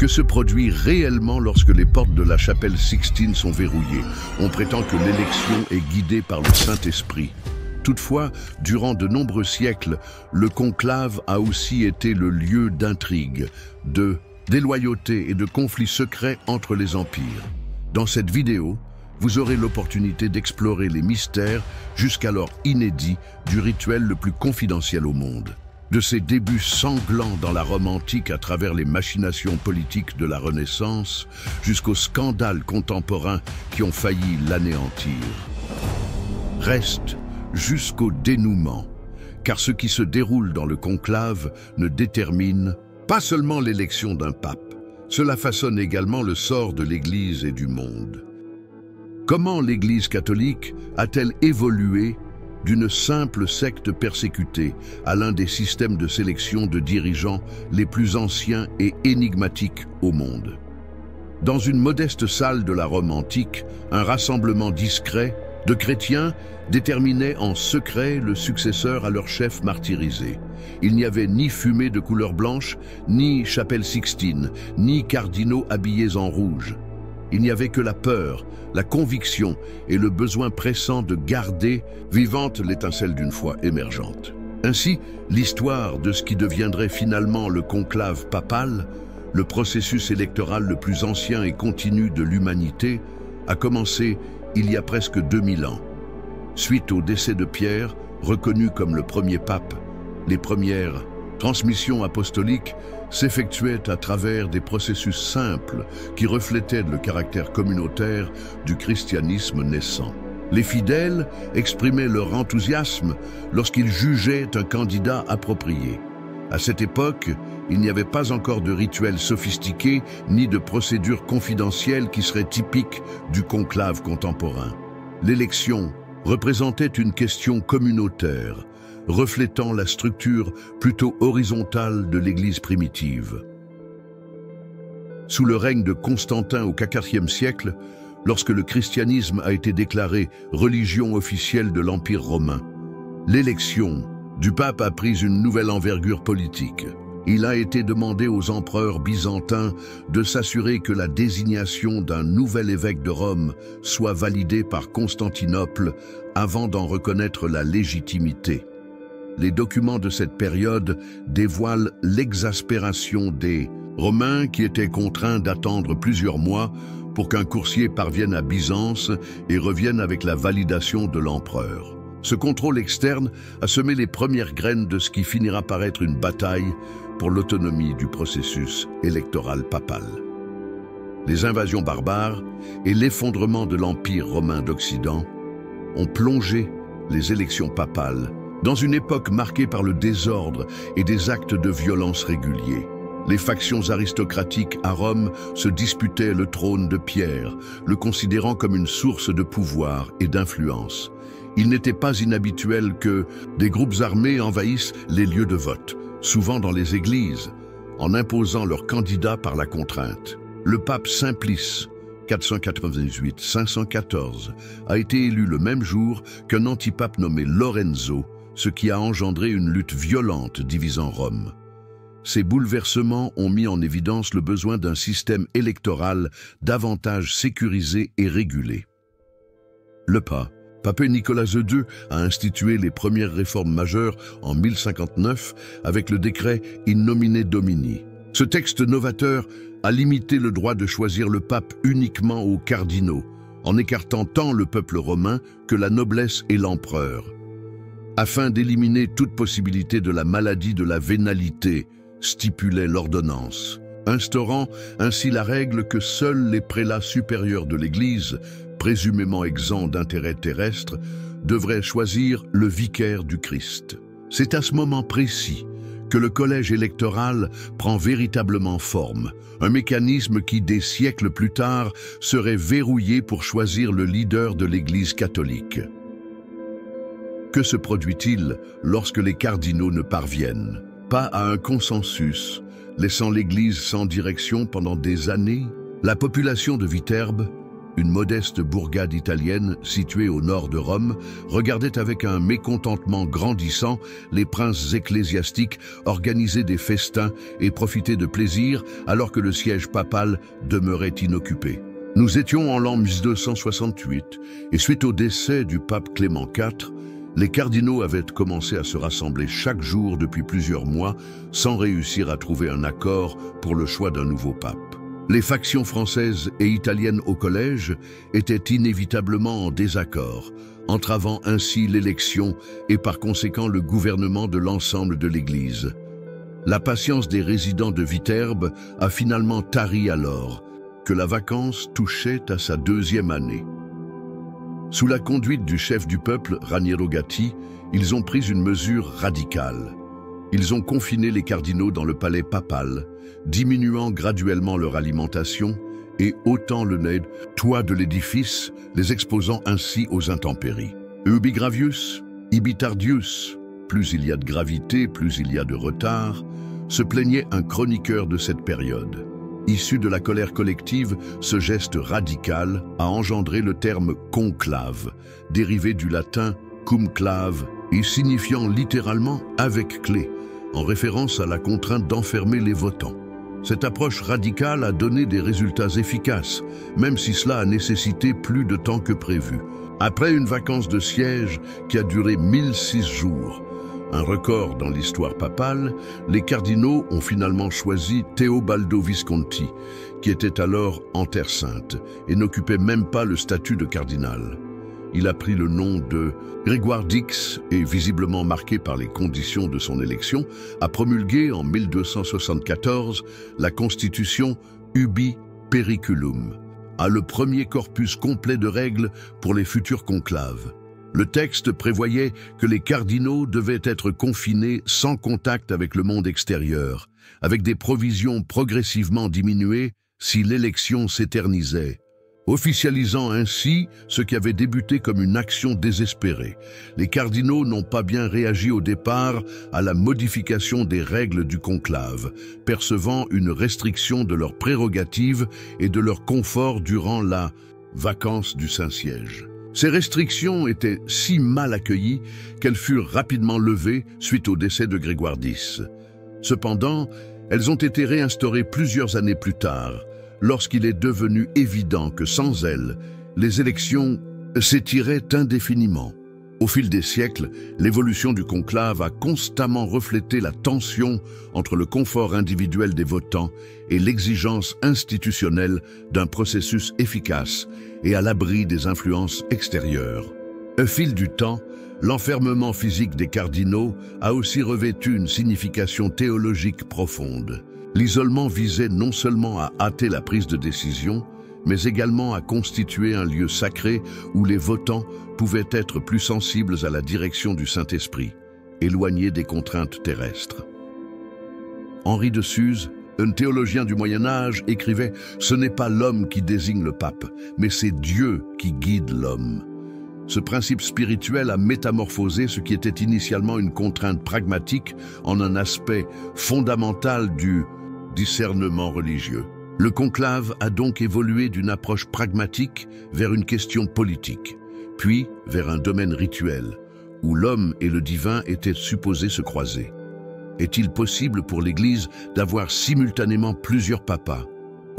Que se produit réellement lorsque les portes de la chapelle Sixtine sont verrouillées? On prétend que l'élection est guidée par le Saint-Esprit. Toutefois, durant de nombreux siècles, le conclave a aussi été le lieu d'intrigues, de déloyauté et de conflits secrets entre les empires. Dans cette vidéo, vous aurez l'opportunité d'explorer les mystères, jusqu'alors inédits, du rituel le plus confidentiel au monde. De ses débuts sanglants dans la Rome antique à travers les machinations politiques de la Renaissance, jusqu'aux scandales contemporains qui ont failli l'anéantir. Reste jusqu'au dénouement, car ce qui se déroule dans le conclave ne détermine pas seulement l'élection d'un pape, cela façonne également le sort de l'Église et du monde. Comment l'Église catholique a-t-elle évolué d'une simple secte persécutée à l'un des systèmes de sélection de dirigeants les plus anciens et énigmatiques au monde? Dans une modeste salle de la Rome antique, un rassemblement discret de chrétiens déterminait en secret le successeur à leur chef martyrisé. Il n'y avait ni fumée de couleur blanche, ni chapelle Sixtine, ni cardinaux habillés en rouge. Il n'y avait que la peur, la conviction et le besoin pressant de garder vivante l'étincelle d'une foi émergente. Ainsi, l'histoire de ce qui deviendrait finalement le conclave papal, le processus électoral le plus ancien et continu de l'humanité, a commencé il y a presque 2000 ans. Suite au décès de Pierre, reconnu comme le premier pape, les premières transmissions apostoliques s'effectuaient à travers des processus simples qui reflétaient le caractère communautaire du christianisme naissant. Les fidèles exprimaient leur enthousiasme lorsqu'ils jugeaient un candidat approprié. À cette époque, il n'y avait pas encore de rituels sophistiqués ni de procédures confidentielles qui seraient typiques du conclave contemporain. L'élection représentait une question communautaire, reflétant la structure plutôt horizontale de l'Église primitive. Sous le règne de Constantin au IVe siècle, lorsque le christianisme a été déclaré religion officielle de l'Empire romain, l'élection du pape a pris une nouvelle envergure politique. Il a été demandé aux empereurs byzantins de s'assurer que la désignation d'un nouvel évêque de Rome soit validée par Constantinople avant d'en reconnaître la légitimité. Les documents de cette période dévoilent l'exaspération des Romains qui étaient contraints d'attendre plusieurs mois pour qu'un coursier parvienne à Byzance et revienne avec la validation de l'empereur. Ce contrôle externe a semé les premières graines de ce qui finira par être une bataille pour l'autonomie du processus électoral papal. Les invasions barbares et l'effondrement de l'Empire romain d'Occident ont plongé les élections papales dans une époque marquée par le désordre et des actes de violence réguliers. Les factions aristocratiques à Rome se disputaient le trône de Pierre, le considérant comme une source de pouvoir et d'influence. Il n'était pas inhabituel que des groupes armés envahissent les lieux de vote, souvent dans les églises, en imposant leurs candidats par la contrainte. Le pape Simplice, 498-514, a été élu le même jour qu'un antipape nommé Lorenzo, ce qui a engendré une lutte violente divisant Rome. Ces bouleversements ont mis en évidence le besoin d'un système électoral davantage sécurisé et régulé. Le pape Nicolas II a institué les premières réformes majeures en 1059 avec le décret In nomine Domini. Ce texte novateur a limité le droit de choisir le pape uniquement aux cardinaux, en écartant tant le peuple romain que la noblesse et l'empereur. Afin d'éliminer toute possibilité de la maladie de la vénalité, stipulait l'ordonnance, instaurant ainsi la règle que seuls les prélats supérieurs de l'Église, présumément exempts d'intérêts terrestres, devraient choisir le vicaire du Christ. C'est à ce moment précis que le collège électoral prend véritablement forme, un mécanisme qui, des siècles plus tard, serait verrouillé pour choisir le leader de l'Église catholique. Que se produit-il lorsque les cardinaux ne parviennent pas à un consensus, laissant l'Église sans direction pendant des années? La population de Viterbe, une modeste bourgade italienne située au nord de Rome, regardait avec un mécontentement grandissant les princes ecclésiastiques organiser des festins et profiter de plaisir alors que le siège papal demeurait inoccupé. Nous étions en l'an 1268 et suite au décès du pape Clément IV, les cardinaux avaient commencé à se rassembler chaque jour depuis plusieurs mois sans réussir à trouver un accord pour le choix d'un nouveau pape. Les factions françaises et italiennes au collège étaient inévitablement en désaccord, entravant ainsi l'élection et par conséquent le gouvernement de l'ensemble de l'Église. La patience des résidents de Viterbe a finalement tari alors que la vacance touchait à sa deuxième année. Sous la conduite du chef du peuple, Raniero Gatti, ils ont pris une mesure radicale. Ils ont confiné les cardinaux dans le palais papal, diminuant graduellement leur alimentation et ôtant le toit de l'édifice, les exposant ainsi aux intempéries. Ubi gravius, ibi tardius, plus il y a de gravité, plus il y a de retard, se plaignait un chroniqueur de cette période. Issu de la colère collective, ce geste radical a engendré le terme conclave, dérivé du latin cum clave et signifiant littéralement « avec clé », en référence à la contrainte d'enfermer les votants. Cette approche radicale a donné des résultats efficaces, même si cela a nécessité plus de temps que prévu. Après une vacance de siège qui a duré 1006 jours, un record dans l'histoire papale, les cardinaux ont finalement choisi Teobaldo Visconti, qui était alors en Terre Sainte et n'occupait même pas le statut de cardinal. Il a pris le nom de Grégoire d'Ix et, visiblement marqué par les conditions de son élection, a promulgué en 1274 la constitution Ubi Periculum, a le premier corpus complet de règles pour les futurs conclaves. Le texte prévoyait que les cardinaux devaient être confinés sans contact avec le monde extérieur, avec des provisions progressivement diminuées si l'élection s'éternisait, officialisant ainsi ce qui avait débuté comme une action désespérée. Les cardinaux n'ont pas bien réagi au départ à la modification des règles du conclave, percevant une restriction de leurs prérogatives et de leur confort durant la vacance du Saint-Siège. Ces restrictions étaient si mal accueillies qu'elles furent rapidement levées suite au décès de Grégoire X. Cependant, elles ont été réinstaurées plusieurs années plus tard, lorsqu'il est devenu évident que sans elles, les élections s'étiraient indéfiniment. Au fil des siècles, l'évolution du conclave a constamment reflété la tension entre le confort individuel des votants et l'exigence institutionnelle d'un processus efficace et à l'abri des influences extérieures. Au fil du temps, l'enfermement physique des cardinaux a aussi revêtu une signification théologique profonde. L'isolement visait non seulement à hâter la prise de décision, mais également à constituer un lieu sacré où les votants pouvaient être plus sensibles à la direction du Saint-Esprit, éloignés des contraintes terrestres. Henri de Suse, un théologien du Moyen-Âge, écrivait « Ce n'est pas l'homme qui désigne le pape, mais c'est Dieu qui guide l'homme ». Ce principe spirituel a métamorphosé ce qui était initialement une contrainte pragmatique en un aspect fondamental du discernement religieux. Le conclave a donc évolué d'une approche pragmatique vers une question politique, puis vers un domaine rituel, où l'homme et le divin étaient supposés se croiser. Est-il possible pour l'Église d'avoir simultanément plusieurs papas?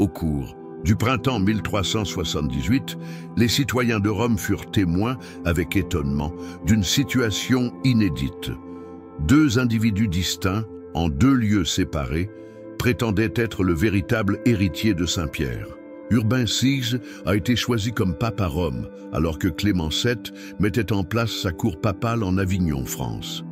Au cours du printemps 1378, les citoyens de Rome furent témoins, avec étonnement, d'une situation inédite. Deux individus distincts, en deux lieux séparés, prétendait être le véritable héritier de Saint-Pierre. Urbain VI a été choisi comme pape à Rome, alors que Clément VII mettait en place sa cour papale en Avignon, France.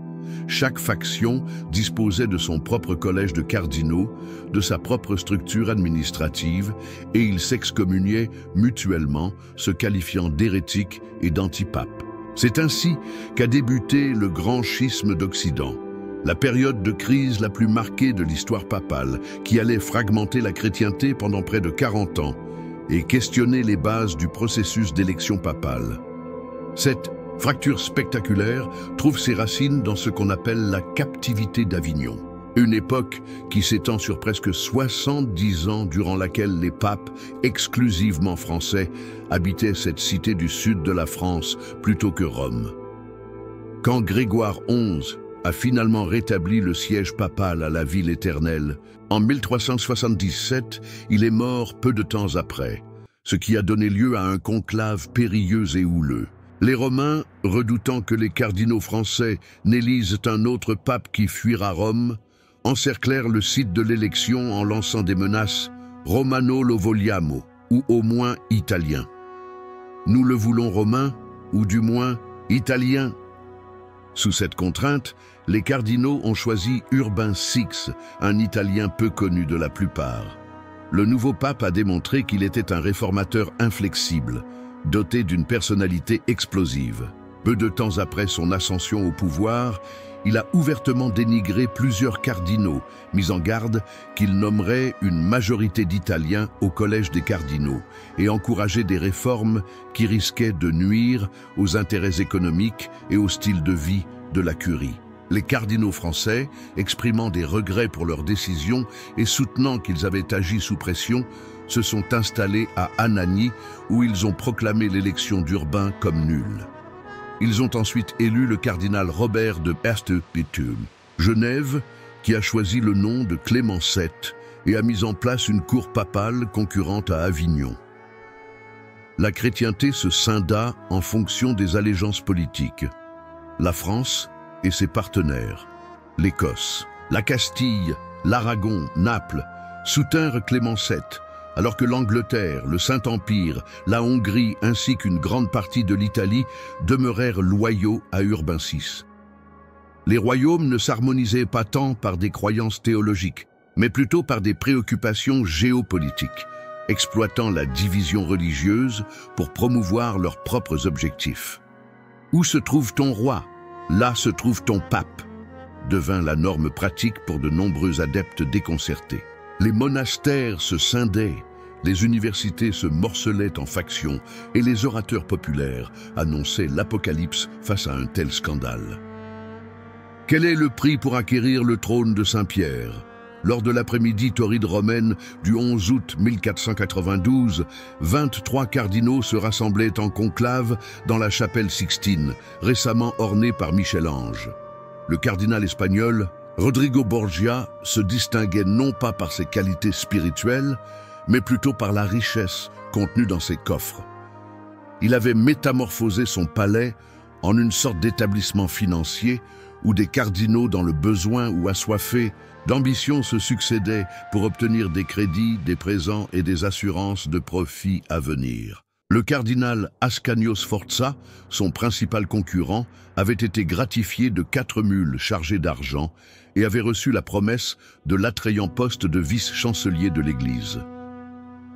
Chaque faction disposait de son propre collège de cardinaux, de sa propre structure administrative, et ils s'excommuniaient mutuellement, se qualifiant d'hérétiques et d'antipapes. C'est ainsi qu'a débuté le grand schisme d'Occident, la période de crise la plus marquée de l'histoire papale, qui allait fragmenter la chrétienté pendant près de 40 ans et questionner les bases du processus d'élection papale. Cette fracture spectaculaire trouve ses racines dans ce qu'on appelle la captivité d'Avignon. Une époque qui s'étend sur presque 70 ans durant laquelle les papes, exclusivement français, habitaient cette cité du sud de la France plutôt que Rome. Quand Grégoire XI a finalement rétabli le siège papal à la ville éternelle, en 1377, il est mort peu de temps après, ce qui a donné lieu à un conclave périlleux et houleux. Les Romains, redoutant que les cardinaux français n'élisent un autre pape qui fuira Rome, encerclèrent le site de l'élection en lançant des menaces « Romano lo vogliamo » ou au moins « italien ». Nous le voulons romain, ou du moins italien. Sous cette contrainte, les cardinaux ont choisi Urbain VI, un Italien peu connu de la plupart. Le nouveau pape a démontré qu'il était un réformateur inflexible, doté d'une personnalité explosive. Peu de temps après son ascension au pouvoir, il a ouvertement dénigré plusieurs cardinaux, mis en garde qu'il nommerait une majorité d'Italiens au collège des cardinaux et encouragé des réformes qui risquaient de nuire aux intérêts économiques et au style de vie de la curie. Les cardinaux français, exprimant des regrets pour leur décision et soutenant qu'ils avaient agi sous pression, se sont installés à Anagni où ils ont proclamé l'élection d'Urbain comme nulle. Ils ont ensuite élu le cardinal Robert de Erstebitume, Genève, qui a choisi le nom de Clément VII et a mis en place une cour papale concurrente à Avignon. La chrétienté se scinda en fonction des allégeances politiques. La France et ses partenaires, l'Écosse, la Castille, l'Aragon, Naples, soutinrent Clément VII, alors que l'Angleterre, le Saint-Empire, la Hongrie ainsi qu'une grande partie de l'Italie demeurèrent loyaux à Urbain VI. Les royaumes ne s'harmonisaient pas tant par des croyances théologiques, mais plutôt par des préoccupations géopolitiques, exploitant la division religieuse pour promouvoir leurs propres objectifs. « Où se trouve ton roi? Là se trouve ton pape » devint la norme pratique pour de nombreux adeptes déconcertés. Les monastères se scindaient, les universités se morcelaient en factions et les orateurs populaires annonçaient l'apocalypse face à un tel scandale. Quel est le prix pour acquérir le trône de Saint-Pierre? Lors de l'après-midi torride romaine du 11 août 1492, 23 cardinaux se rassemblaient en conclave dans la chapelle Sixtine, récemment ornée par Michel-Ange. Le cardinal espagnol Rodrigo Borgia se distinguait non pas par ses qualités spirituelles, mais plutôt par la richesse contenue dans ses coffres. Il avait métamorphosé son palais en une sorte d'établissement financier où des cardinaux dans le besoin ou assoiffés d'ambition se succédaient pour obtenir des crédits, des présents et des assurances de profits à venir. Le cardinal Ascanio Sforza, son principal concurrent, avait été gratifié de 4 mules chargées d'argent et avait reçu la promesse de l'attrayant poste de vice-chancelier de l'Église.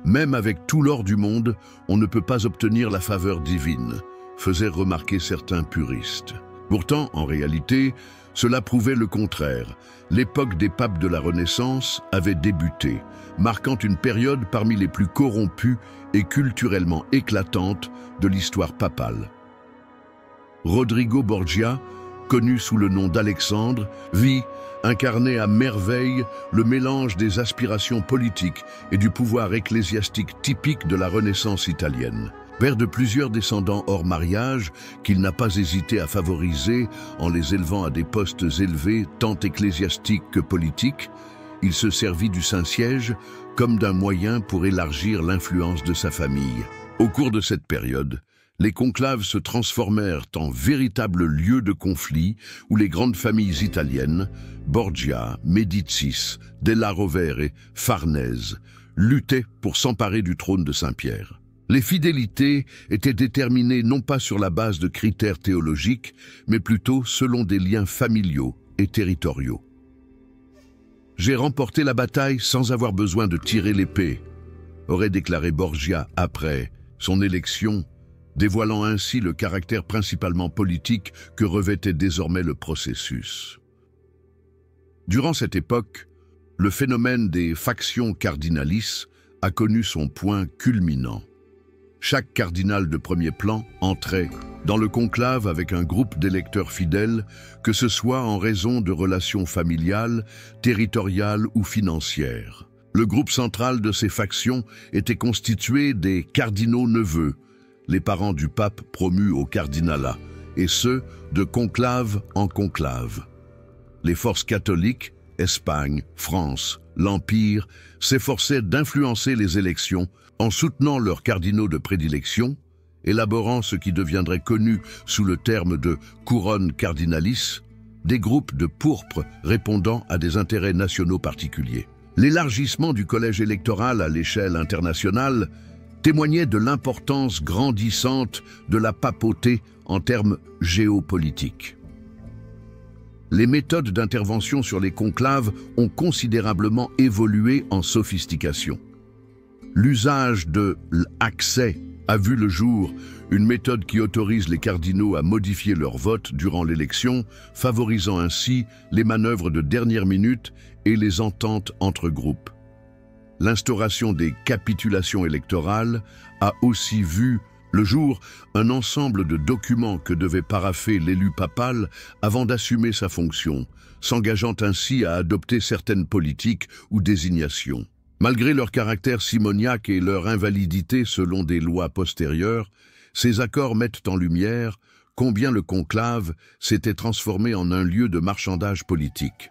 Même avec tout l'or du monde, on ne peut pas obtenir la faveur divine, faisaient remarquer certains puristes. Pourtant, en réalité, cela prouvait le contraire. L'époque des papes de la Renaissance avait débuté, marquant une période parmi les plus corrompues et culturellement éclatantes de l'histoire papale. Rodrigo Borgia, connu sous le nom d'Alexandre, incarnait à merveille le mélange des aspirations politiques et du pouvoir ecclésiastique typique de la Renaissance italienne. Père de plusieurs descendants hors mariage, qu'il n'a pas hésité à favoriser en les élevant à des postes élevés tant ecclésiastiques que politiques, il se servit du Saint-Siège comme d'un moyen pour élargir l'influence de sa famille. Au cours de cette période, les conclaves se transformèrent en véritables lieux de conflit où les grandes familles italiennes, Borgia, Médicis, Della Rovere, Farnèse, luttaient pour s'emparer du trône de Saint-Pierre. Les fidélités étaient déterminées non pas sur la base de critères théologiques, mais plutôt selon des liens familiaux et territoriaux. « J'ai remporté la bataille sans avoir besoin de tirer l'épée », aurait déclaré Borgia après son élection, dévoilant ainsi le caractère principalement politique que revêtait désormais le processus. Durant cette époque, le phénomène des factions cardinalices a connu son point culminant. chaque cardinal de premier plan entrait dans le conclave avec un groupe d'électeurs fidèles, que ce soit en raison de relations familiales, territoriales ou financières. Le groupe central de ces factions était constitué des cardinaux-neveux, les parents du pape promus au cardinalat, et ce, de conclave en conclave. Les forces catholiques, Espagne, France, l'Empire, s'efforçaient d'influencer les élections en soutenant leurs cardinaux de prédilection, élaborant ce qui deviendrait connu sous le terme de couronne cardinalis, des groupes de pourpres répondant à des intérêts nationaux particuliers. L'élargissement du collège électoral à l'échelle internationale témoignait de l'importance grandissante de la papauté en termes géopolitiques. Les méthodes d'intervention sur les conclaves ont considérablement évolué en sophistication. L'usage de l'accès a vu le jour, une méthode qui autorise les cardinaux à modifier leur vote durant l'élection, favorisant ainsi les manœuvres de dernière minute et les ententes entre groupes. L'instauration des capitulations électorales a aussi vu le jour un ensemble de documents que devait parapher l'élu papal avant d'assumer sa fonction, s'engageant ainsi à adopter certaines politiques ou désignations. Malgré leur caractère simoniaque et leur invalidité selon des lois postérieures, ces accords mettent en lumière combien le conclave s'était transformé en un lieu de marchandage politique.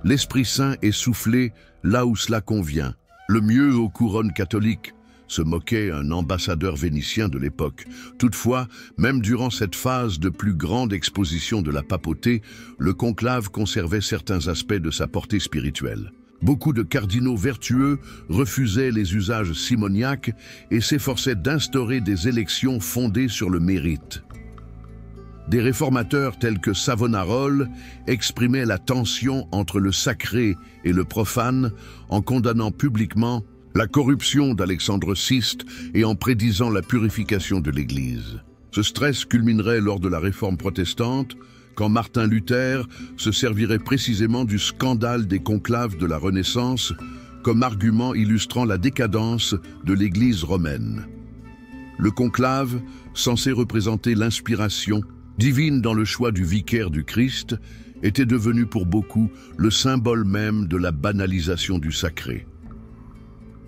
L'Esprit Saint est soufflé là où cela convient, le mieux aux couronnes catholiques, se moquait un ambassadeur vénitien de l'époque. Toutefois, même durant cette phase de plus grande exposition de la papauté, le conclave conservait certains aspects de sa portée spirituelle. Beaucoup de cardinaux vertueux refusaient les usages simoniaques et s'efforçaient d'instaurer des élections fondées sur le mérite. Des réformateurs tels que Savonarole exprimaient la tension entre le sacré et le profane en condamnant publiquement la corruption d'Alexandre VI et en prédisant la purification de l'Église. Ce stress culminerait lors de la réforme protestante, quand Martin Luther se servirait précisément du scandale des conclaves de la Renaissance comme argument illustrant la décadence de l'Église romaine. Le conclave, censé représenter l'inspiration divine dans le choix du vicaire du Christ, était devenu pour beaucoup le symbole même de la banalisation du sacré.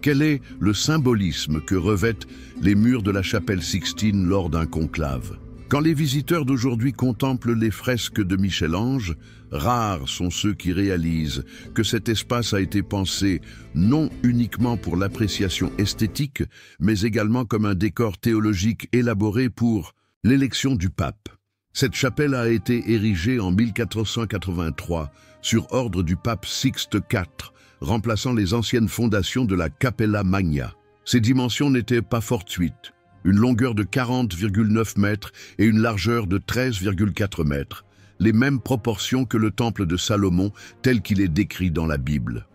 Quel est le symbolisme que revêtent les murs de la chapelle Sixtine lors d'un conclave? Quand les visiteurs d'aujourd'hui contemplent les fresques de Michel-Ange, rares sont ceux qui réalisent que cet espace a été pensé non uniquement pour l'appréciation esthétique, mais également comme un décor théologique élaboré pour l'élection du pape. Cette chapelle a été érigée en 1483 sur ordre du pape Sixte IV, remplaçant les anciennes fondations de la Capella Magna. Ces dimensions n'étaient pas fortuites. Une longueur de 40,9 mètres et une largeur de 13,4 mètres, les mêmes proportions que le temple de Salomon tel qu'il est décrit dans la Bible.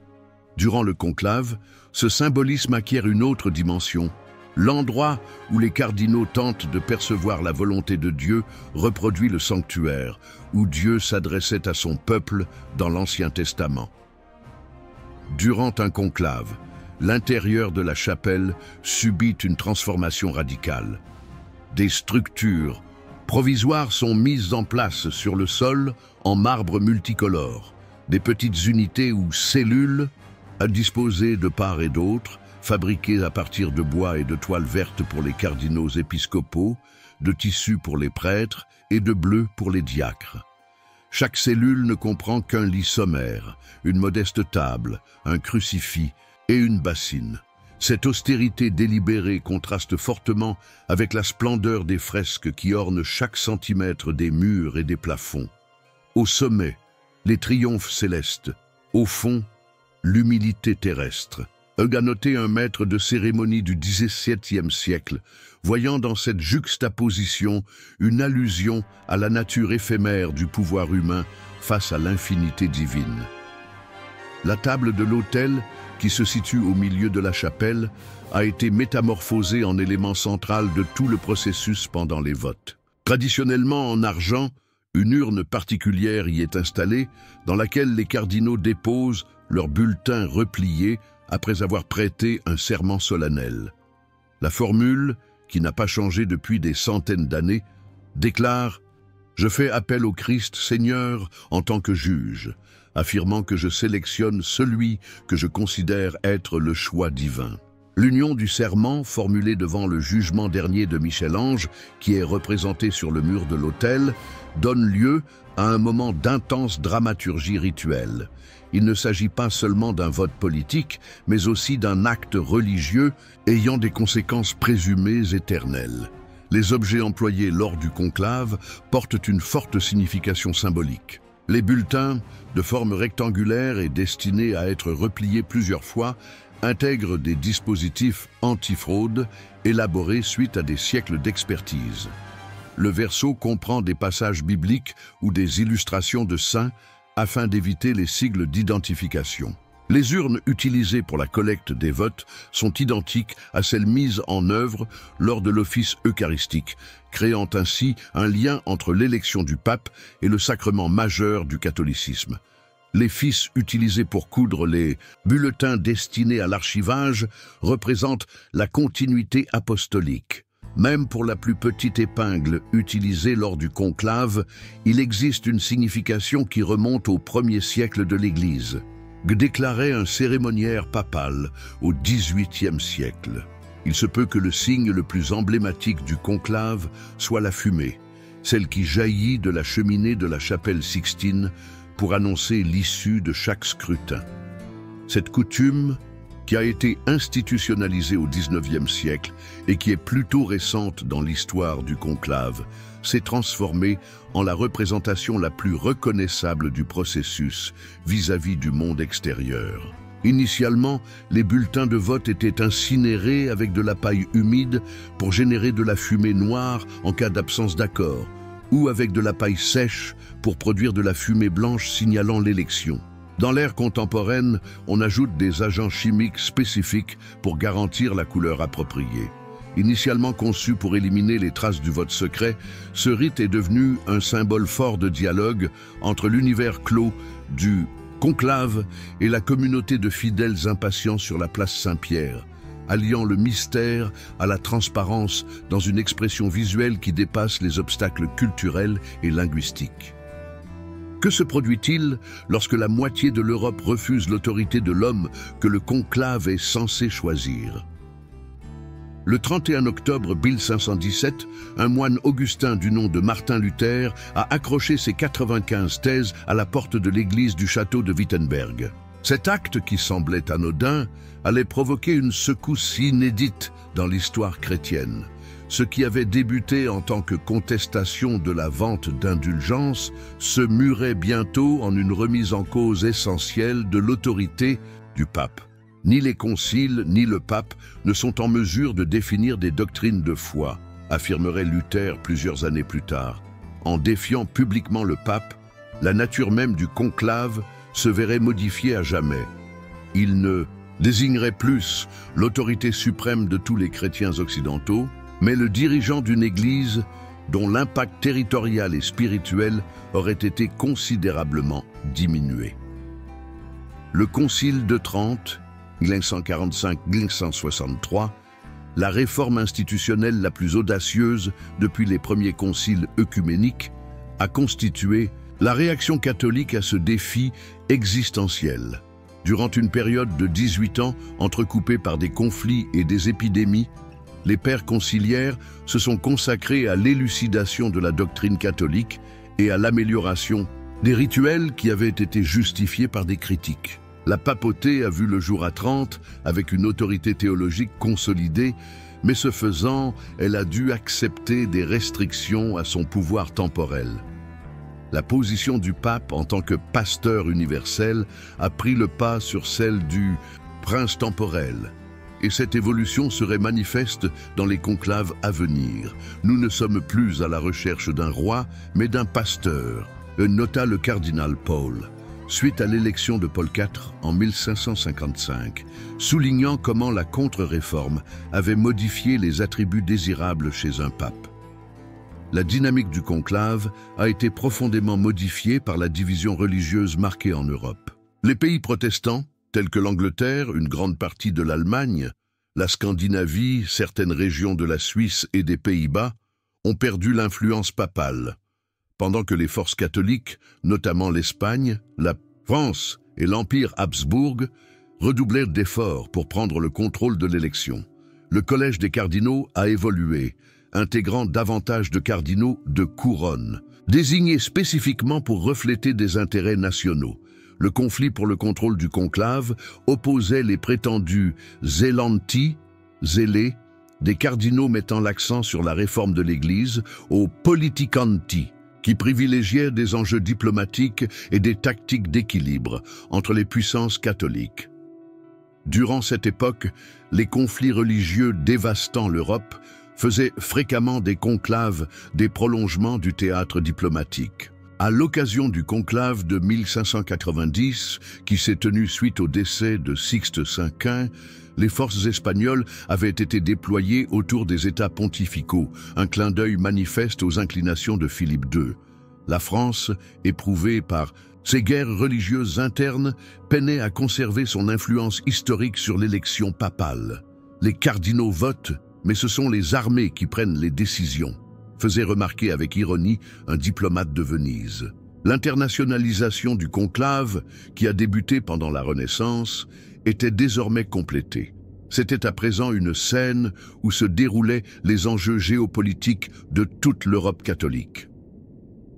Durant le conclave, ce symbolisme acquiert une autre dimension. L'endroit où les cardinaux tentent de percevoir la volonté de Dieu reproduit le sanctuaire, où Dieu s'adressait à son peuple dans l'Ancien Testament. Durant un conclave, l'intérieur de la chapelle subit une transformation radicale. Des structures provisoires sont mises en place sur le sol en marbre multicolore. Des petites unités ou cellules à disposer de part et d'autre, fabriquées à partir de bois et de toile verte pour les cardinaux épiscopaux, de tissu pour les prêtres et de bleu pour les diacres. Chaque cellule ne comprend qu'un lit sommaire, une modeste table, un crucifix et une bassine. Cette austérité délibérée contraste fortement avec la splendeur des fresques qui ornent chaque centimètre des murs et des plafonds. Au sommet, les triomphes célestes. Au fond, l'humilité terrestre. A noté un maître de cérémonie du XVIIe siècle, voyant dans cette juxtaposition une allusion à la nature éphémère du pouvoir humain face à l'infinité divine. La table de l'autel, qui se situe au milieu de la chapelle, a été métamorphosée en élément central de tout le processus pendant les votes. Traditionnellement en argent, une urne particulière y est installée, dans laquelle les cardinaux déposent leurs bulletins repliés après avoir prêté un serment solennel. La formule, qui n'a pas changé depuis des centaines d'années, déclare « Je fais appel au Christ Seigneur en tant que juge, affirmant que je sélectionne celui que je considère être le choix divin. » L'union du serment formulé devant le jugement dernier de Michel-Ange, qui est représenté sur le mur de l'autel, donne lieu à un moment d'intense dramaturgie rituelle. Il ne s'agit pas seulement d'un vote politique, mais aussi d'un acte religieux ayant des conséquences présumées éternelles. Les objets employés lors du conclave portent une forte signification symbolique. Les bulletins, de forme rectangulaire et destinés à être repliés plusieurs fois, intègrent des dispositifs antifraude élaborés suite à des siècles d'expertise. Le verso comprend des passages bibliques ou des illustrations de saints afin d'éviter les sigles d'identification. Les urnes utilisées pour la collecte des votes sont identiques à celles mises en œuvre lors de l'office eucharistique, créant ainsi un lien entre l'élection du pape et le sacrement majeur du catholicisme. Les fils utilisés pour coudre les bulletins destinés à l'archivage représentent la continuité apostolique. Même pour la plus petite épingle utilisée lors du conclave, il existe une signification qui remonte au 1er siècle de l'Église, que déclarait un cérémoniaire papal au XVIIIe siècle. Il se peut que le signe le plus emblématique du conclave soit la fumée, celle qui jaillit de la cheminée de la chapelle Sixtine pour annoncer l'issue de chaque scrutin. Cette coutume, qui a été institutionnalisée au XIXe siècle et qui est plutôt récente dans l'histoire du conclave, s'est transformée en la représentation la plus reconnaissable du processus vis-à-vis du monde extérieur. Initialement, les bulletins de vote étaient incinérés avec de la paille humide pour générer de la fumée noire en cas d'absence d'accord, ou avec de la paille sèche pour produire de la fumée blanche signalant l'élection. Dans l'ère contemporaine, on ajoute des agents chimiques spécifiques pour garantir la couleur appropriée. Initialement conçu pour éliminer les traces du vote secret, ce rite est devenu un symbole fort de dialogue entre l'univers clos du conclave et la communauté de fidèles impatients sur la place Saint-Pierre, alliant le mystère à la transparence dans une expression visuelle qui dépasse les obstacles culturels et linguistiques. Que se produit-il lorsque la moitié de l'Europe refuse l'autorité de l'homme que le conclave est censé choisir? Le 31 octobre 1517, un moine augustin du nom de Martin Luther a accroché ses 95 thèses à la porte de l'église du château de Wittenberg. Cet acte, qui semblait anodin, allait provoquer une secousse inédite dans l'histoire chrétienne. Ce qui avait débuté en tant que contestation de la vente d'indulgences se murait bientôt en une remise en cause essentielle de l'autorité du pape. Ni les conciles ni le pape ne sont en mesure de définir des doctrines de foi, affirmerait Luther plusieurs années plus tard. En défiant publiquement le pape, la nature même du conclave se verrait modifiée à jamais. Il ne désignerait plus l'autorité suprême de tous les chrétiens occidentaux, mais le dirigeant d'une église dont l'impact territorial et spirituel aurait été considérablement diminué. Le Concile de Trente, 1545-1563, la réforme institutionnelle la plus audacieuse depuis les premiers conciles œcuméniques, a constitué la réaction catholique à ce défi existentiel. Durant une période de 18 ans entrecoupée par des conflits et des épidémies, les pères conciliaires se sont consacrés à l'élucidation de la doctrine catholique et à l'amélioration des rituels qui avaient été justifiés par des critiques. La papauté a vu le jour à Trente avec une autorité théologique consolidée, mais ce faisant, elle a dû accepter des restrictions à son pouvoir temporel. La position du pape en tant que pasteur universel a pris le pas sur celle du prince temporel. Et cette évolution serait manifeste dans les conclaves à venir. Nous ne sommes plus à la recherche d'un roi, mais d'un pasteur, nota le cardinal Paul, suite à l'élection de Paul IV en 1555, soulignant comment la contre-réforme avait modifié les attributs désirables chez un pape. La dynamique du conclave a été profondément modifiée par la division religieuse marquée en Europe. Les pays protestants, tels que l'Angleterre, une grande partie de l'Allemagne, La Scandinavie, certaines régions de la Suisse et des Pays-Bas ont perdu l'influence papale, pendant que les forces catholiques, notamment l'Espagne, la France et l'Empire Habsbourg, redoublèrent d'efforts pour prendre le contrôle de l'élection. Le collège des cardinaux a évolué, intégrant davantage de cardinaux de couronne, désignés spécifiquement pour refléter des intérêts nationaux. Le conflit pour le contrôle du conclave opposait les prétendus zelanti, zélés, des cardinaux mettant l'accent sur la réforme de l'Église, aux politicanti, qui privilégiaient des enjeux diplomatiques et des tactiques d'équilibre entre les puissances catholiques. Durant cette époque, les conflits religieux dévastant l'Europe faisaient fréquemment des conclaves des prolongements du théâtre diplomatique. À l'occasion du conclave de 1590, qui s'est tenu suite au décès de Sixte V, les forces espagnoles avaient été déployées autour des États pontificaux, un clin d'œil manifeste aux inclinations de Philippe II. La France, éprouvée par ces guerres religieuses internes, peinait à conserver son influence historique sur l'élection papale. Les cardinaux votent, mais ce sont les armées qui prennent les décisions, faisait remarquer avec ironie un diplomate de Venise. L'internationalisation du conclave, qui a débuté pendant la Renaissance, était désormais complétée. C'était à présent une scène où se déroulaient les enjeux géopolitiques de toute l'Europe catholique.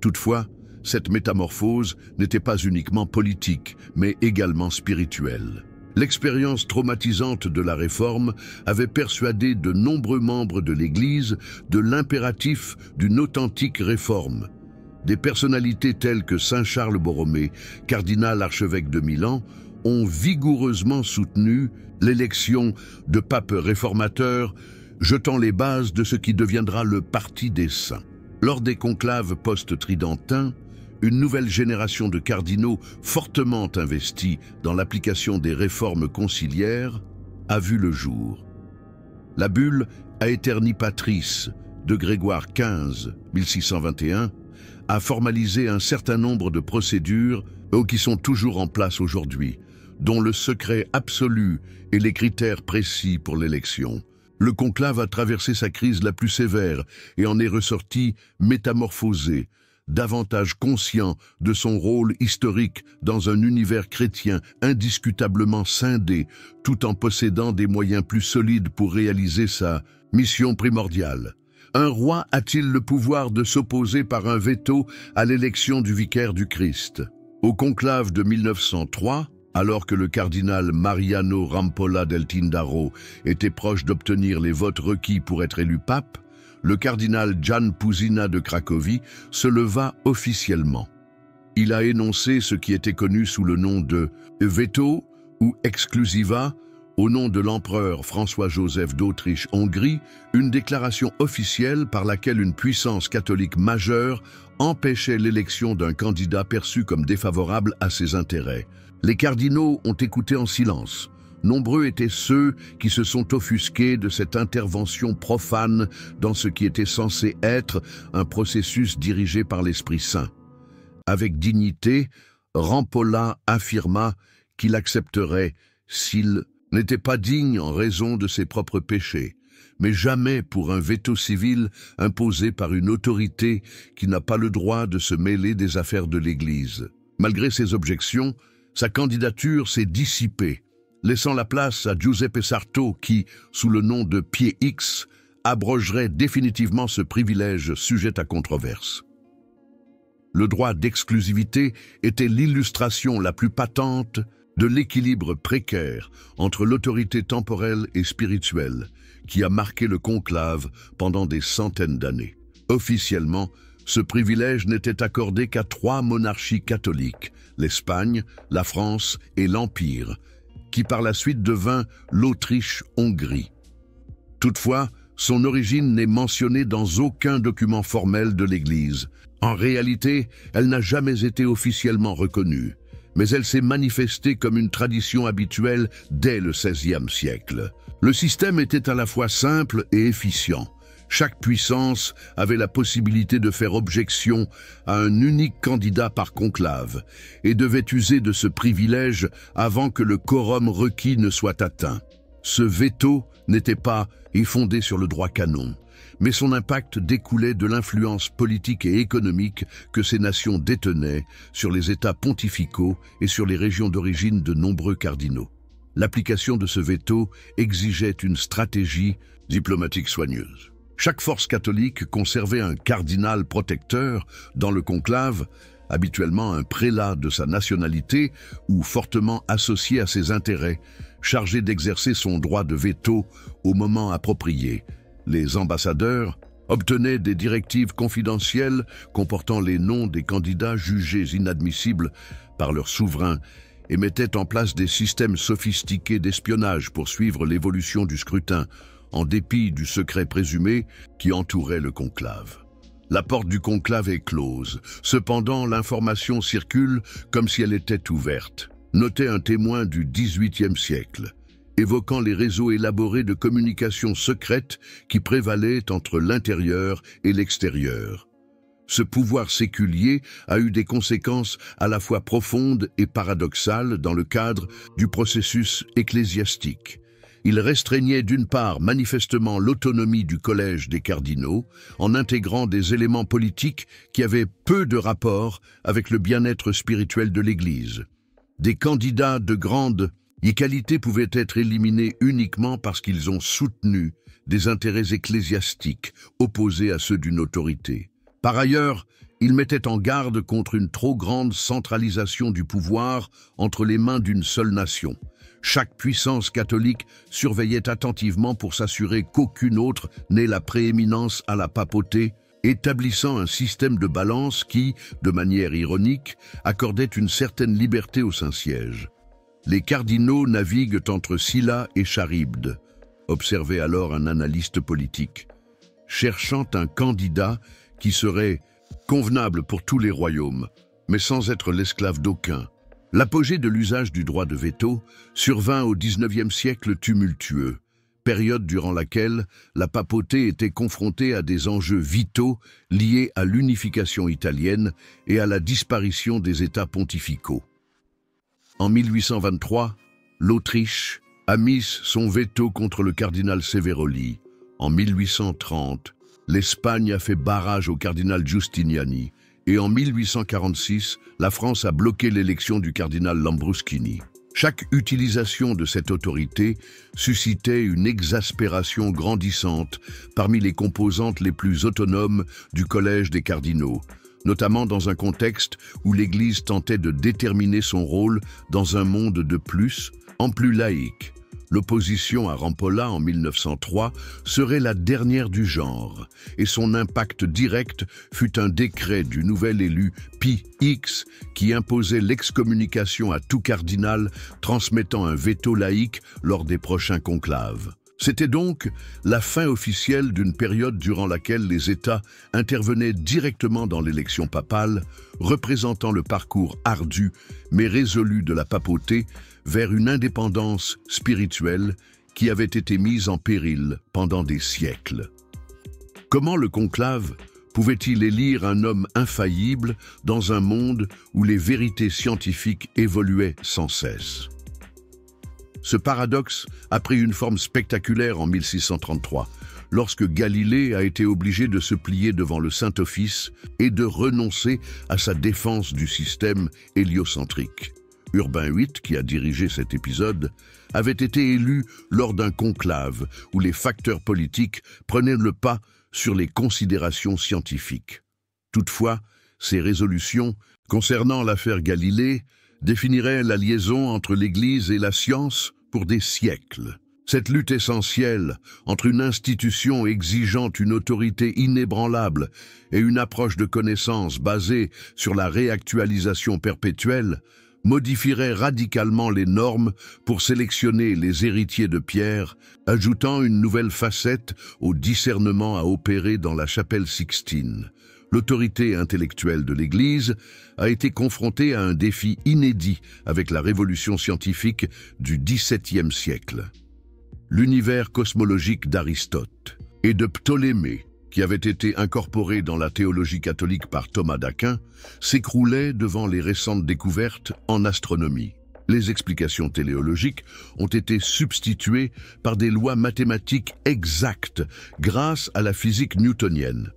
Toutefois, cette métamorphose n'était pas uniquement politique, mais également spirituelle. L'expérience traumatisante de la Réforme avait persuadé de nombreux membres de l'Église de l'impératif d'une authentique réforme. Des personnalités telles que saint Charles Borromée, cardinal archevêque de Milan, ont vigoureusement soutenu l'élection de papes réformateurs, jetant les bases de ce qui deviendra le Parti des Saints. Lors des conclaves post-tridentins, une nouvelle génération de cardinaux fortement investis dans l'application des réformes conciliaires a vu le jour. La bulle Aeterni Patris de Grégoire XV, 1621, a formalisé un certain nombre de procédures qui sont toujours en place aujourd'hui, dont le secret absolu et les critères précis pour l'élection. Le conclave a traversé sa crise la plus sévère et en est ressorti métamorphosé, davantage conscient de son rôle historique dans un univers chrétien indiscutablement scindé, tout en possédant des moyens plus solides pour réaliser sa mission primordiale. Un roi a-t-il le pouvoir de s'opposer par un veto à l'élection du vicaire du Christ? Au conclave de 1903, alors que le cardinal Mariano Rampolla del Tindaro était proche d'obtenir les votes requis pour être élu pape, le cardinal Jan Puzina de Cracovie se leva officiellement. Il a énoncé ce qui était connu sous le nom de veto ou exclusiva au nom de l'empereur François-Joseph d'Autriche-Hongrie, une déclaration officielle par laquelle une puissance catholique majeure empêchait l'élection d'un candidat perçu comme défavorable à ses intérêts. Les cardinaux ont écouté en silence. Nombreux étaient ceux qui se sont offusqués de cette intervention profane dans ce qui était censé être un processus dirigé par l'Esprit Saint. Avec dignité, Rampolla affirma qu'il accepterait s'il n'était pas digne en raison de ses propres péchés, mais jamais pour un veto civil imposé par une autorité qui n'a pas le droit de se mêler des affaires de l'Église. Malgré ses objections, sa candidature s'est dissipée, laissant la place à Giuseppe Sarto qui, sous le nom de Pied X, abrogerait définitivement ce privilège sujet à controverse. Le droit d'exclusivité était l'illustration la plus patente de l'équilibre précaire entre l'autorité temporelle et spirituelle qui a marqué le conclave pendant des centaines d'années. Officiellement, ce privilège n'était accordé qu'à 3 monarchies catholiques, l'Espagne, la France et l'Empire, qui par la suite devint l'Autriche-Hongrie. Toutefois, son origine n'est mentionnée dans aucun document formel de l'Église. En réalité, elle n'a jamais été officiellement reconnue, mais elle s'est manifestée comme une tradition habituelle dès le XVIe siècle. Le système était à la fois simple et efficient. Chaque puissance avait la possibilité de faire objection à un unique candidat par conclave et devait user de ce privilège avant que le quorum requis ne soit atteint. Ce veto n'était pas fondé sur le droit canon, mais son impact découlait de l'influence politique et économique que ces nations détenaient sur les États pontificaux et sur les régions d'origine de nombreux cardinaux. L'application de ce veto exigeait une stratégie diplomatique soigneuse. Chaque force catholique conservait un cardinal protecteur dans le conclave, habituellement un prélat de sa nationalité ou fortement associé à ses intérêts, chargé d'exercer son droit de veto au moment approprié. Les ambassadeurs obtenaient des directives confidentielles comportant les noms des candidats jugés inadmissibles par leur souverain et mettaient en place des systèmes sophistiqués d'espionnage pour suivre l'évolution du scrutin, en dépit du secret présumé qui entourait le conclave. La porte du conclave est close, cependant l'information circule comme si elle était ouverte. Notait un témoin du XVIIIe siècle, évoquant les réseaux élaborés de communication secrète qui prévalaient entre l'intérieur et l'extérieur. Ce pouvoir séculier a eu des conséquences à la fois profondes et paradoxales dans le cadre du processus ecclésiastique. Il restreignait d'une part manifestement l'autonomie du collège des cardinaux en intégrant des éléments politiques qui avaient peu de rapport avec le bien-être spirituel de l'Église. Des candidats de grande qualité pouvaient être éliminés uniquement parce qu'ils ont soutenu des intérêts ecclésiastiques opposés à ceux d'une autorité. Par ailleurs, il mettait en garde contre une trop grande centralisation du pouvoir entre les mains d'une seule nation. Chaque puissance catholique surveillait attentivement pour s'assurer qu'aucune autre n'ait la prééminence à la papauté, établissant un système de balance qui, de manière ironique, accordait une certaine liberté au Saint-Siège. Les cardinaux naviguent entre Scylla et Charybde, observait alors un analyste politique, cherchant un candidat qui serait convenable pour tous les royaumes, mais sans être l'esclave d'aucun. L'apogée de l'usage du droit de veto survint au XIXe siècle tumultueux, période durant laquelle la papauté était confrontée à des enjeux vitaux liés à l'unification italienne et à la disparition des États pontificaux. En 1823, l'Autriche a mis son veto contre le cardinal Severoli. En 1830, l'Espagne a fait barrage au cardinal Giustiniani. Et en 1846, la France a bloqué l'élection du cardinal Lambruschini. Chaque utilisation de cette autorité suscitait une exaspération grandissante parmi les composantes les plus autonomes du collège des cardinaux, notamment dans un contexte où l'Église tentait de déterminer son rôle dans un monde de plus en plus laïque. L'opposition à Rampolla en 1903 serait la dernière du genre, et son impact direct fut un décret du nouvel élu Pie X qui imposait l'excommunication à tout cardinal transmettant un veto laïque lors des prochains conclaves. C'était donc la fin officielle d'une période durant laquelle les États intervenaient directement dans l'élection papale, représentant le parcours ardu mais résolu de la papauté vers une indépendance spirituelle qui avait été mise en péril pendant des siècles. Comment le conclave pouvait-il élire un homme infaillible dans un monde où les vérités scientifiques évoluaient sans cesse? Ce paradoxe a pris une forme spectaculaire en 1633, lorsque Galilée a été obligé de se plier devant le Saint-Office et de renoncer à sa défense du système héliocentrique. Urbain VIII, qui a dirigé cet épisode, avait été élu lors d'un conclave où les facteurs politiques prenaient le pas sur les considérations scientifiques. Toutefois, ces résolutions concernant l'affaire Galilée définiraient la liaison entre l'Église et la science pour des siècles. Cette lutte essentielle entre une institution exigeant une autorité inébranlable et une approche de connaissance basée sur la réactualisation perpétuelle modifierait radicalement les normes pour sélectionner les héritiers de Pierre, ajoutant une nouvelle facette au discernement à opérer dans la chapelle Sixtine. L'autorité intellectuelle de l'Église a été confrontée à un défi inédit avec la révolution scientifique du XVIIe siècle. L'univers cosmologique d'Aristote et de Ptolémée, qui avait été incorporé dans la théologie catholique par Thomas d'Aquin, s'écroulait devant les récentes découvertes en astronomie. Les explications téléologiques ont été substituées par des lois mathématiques exactes grâce à la physique newtonienne.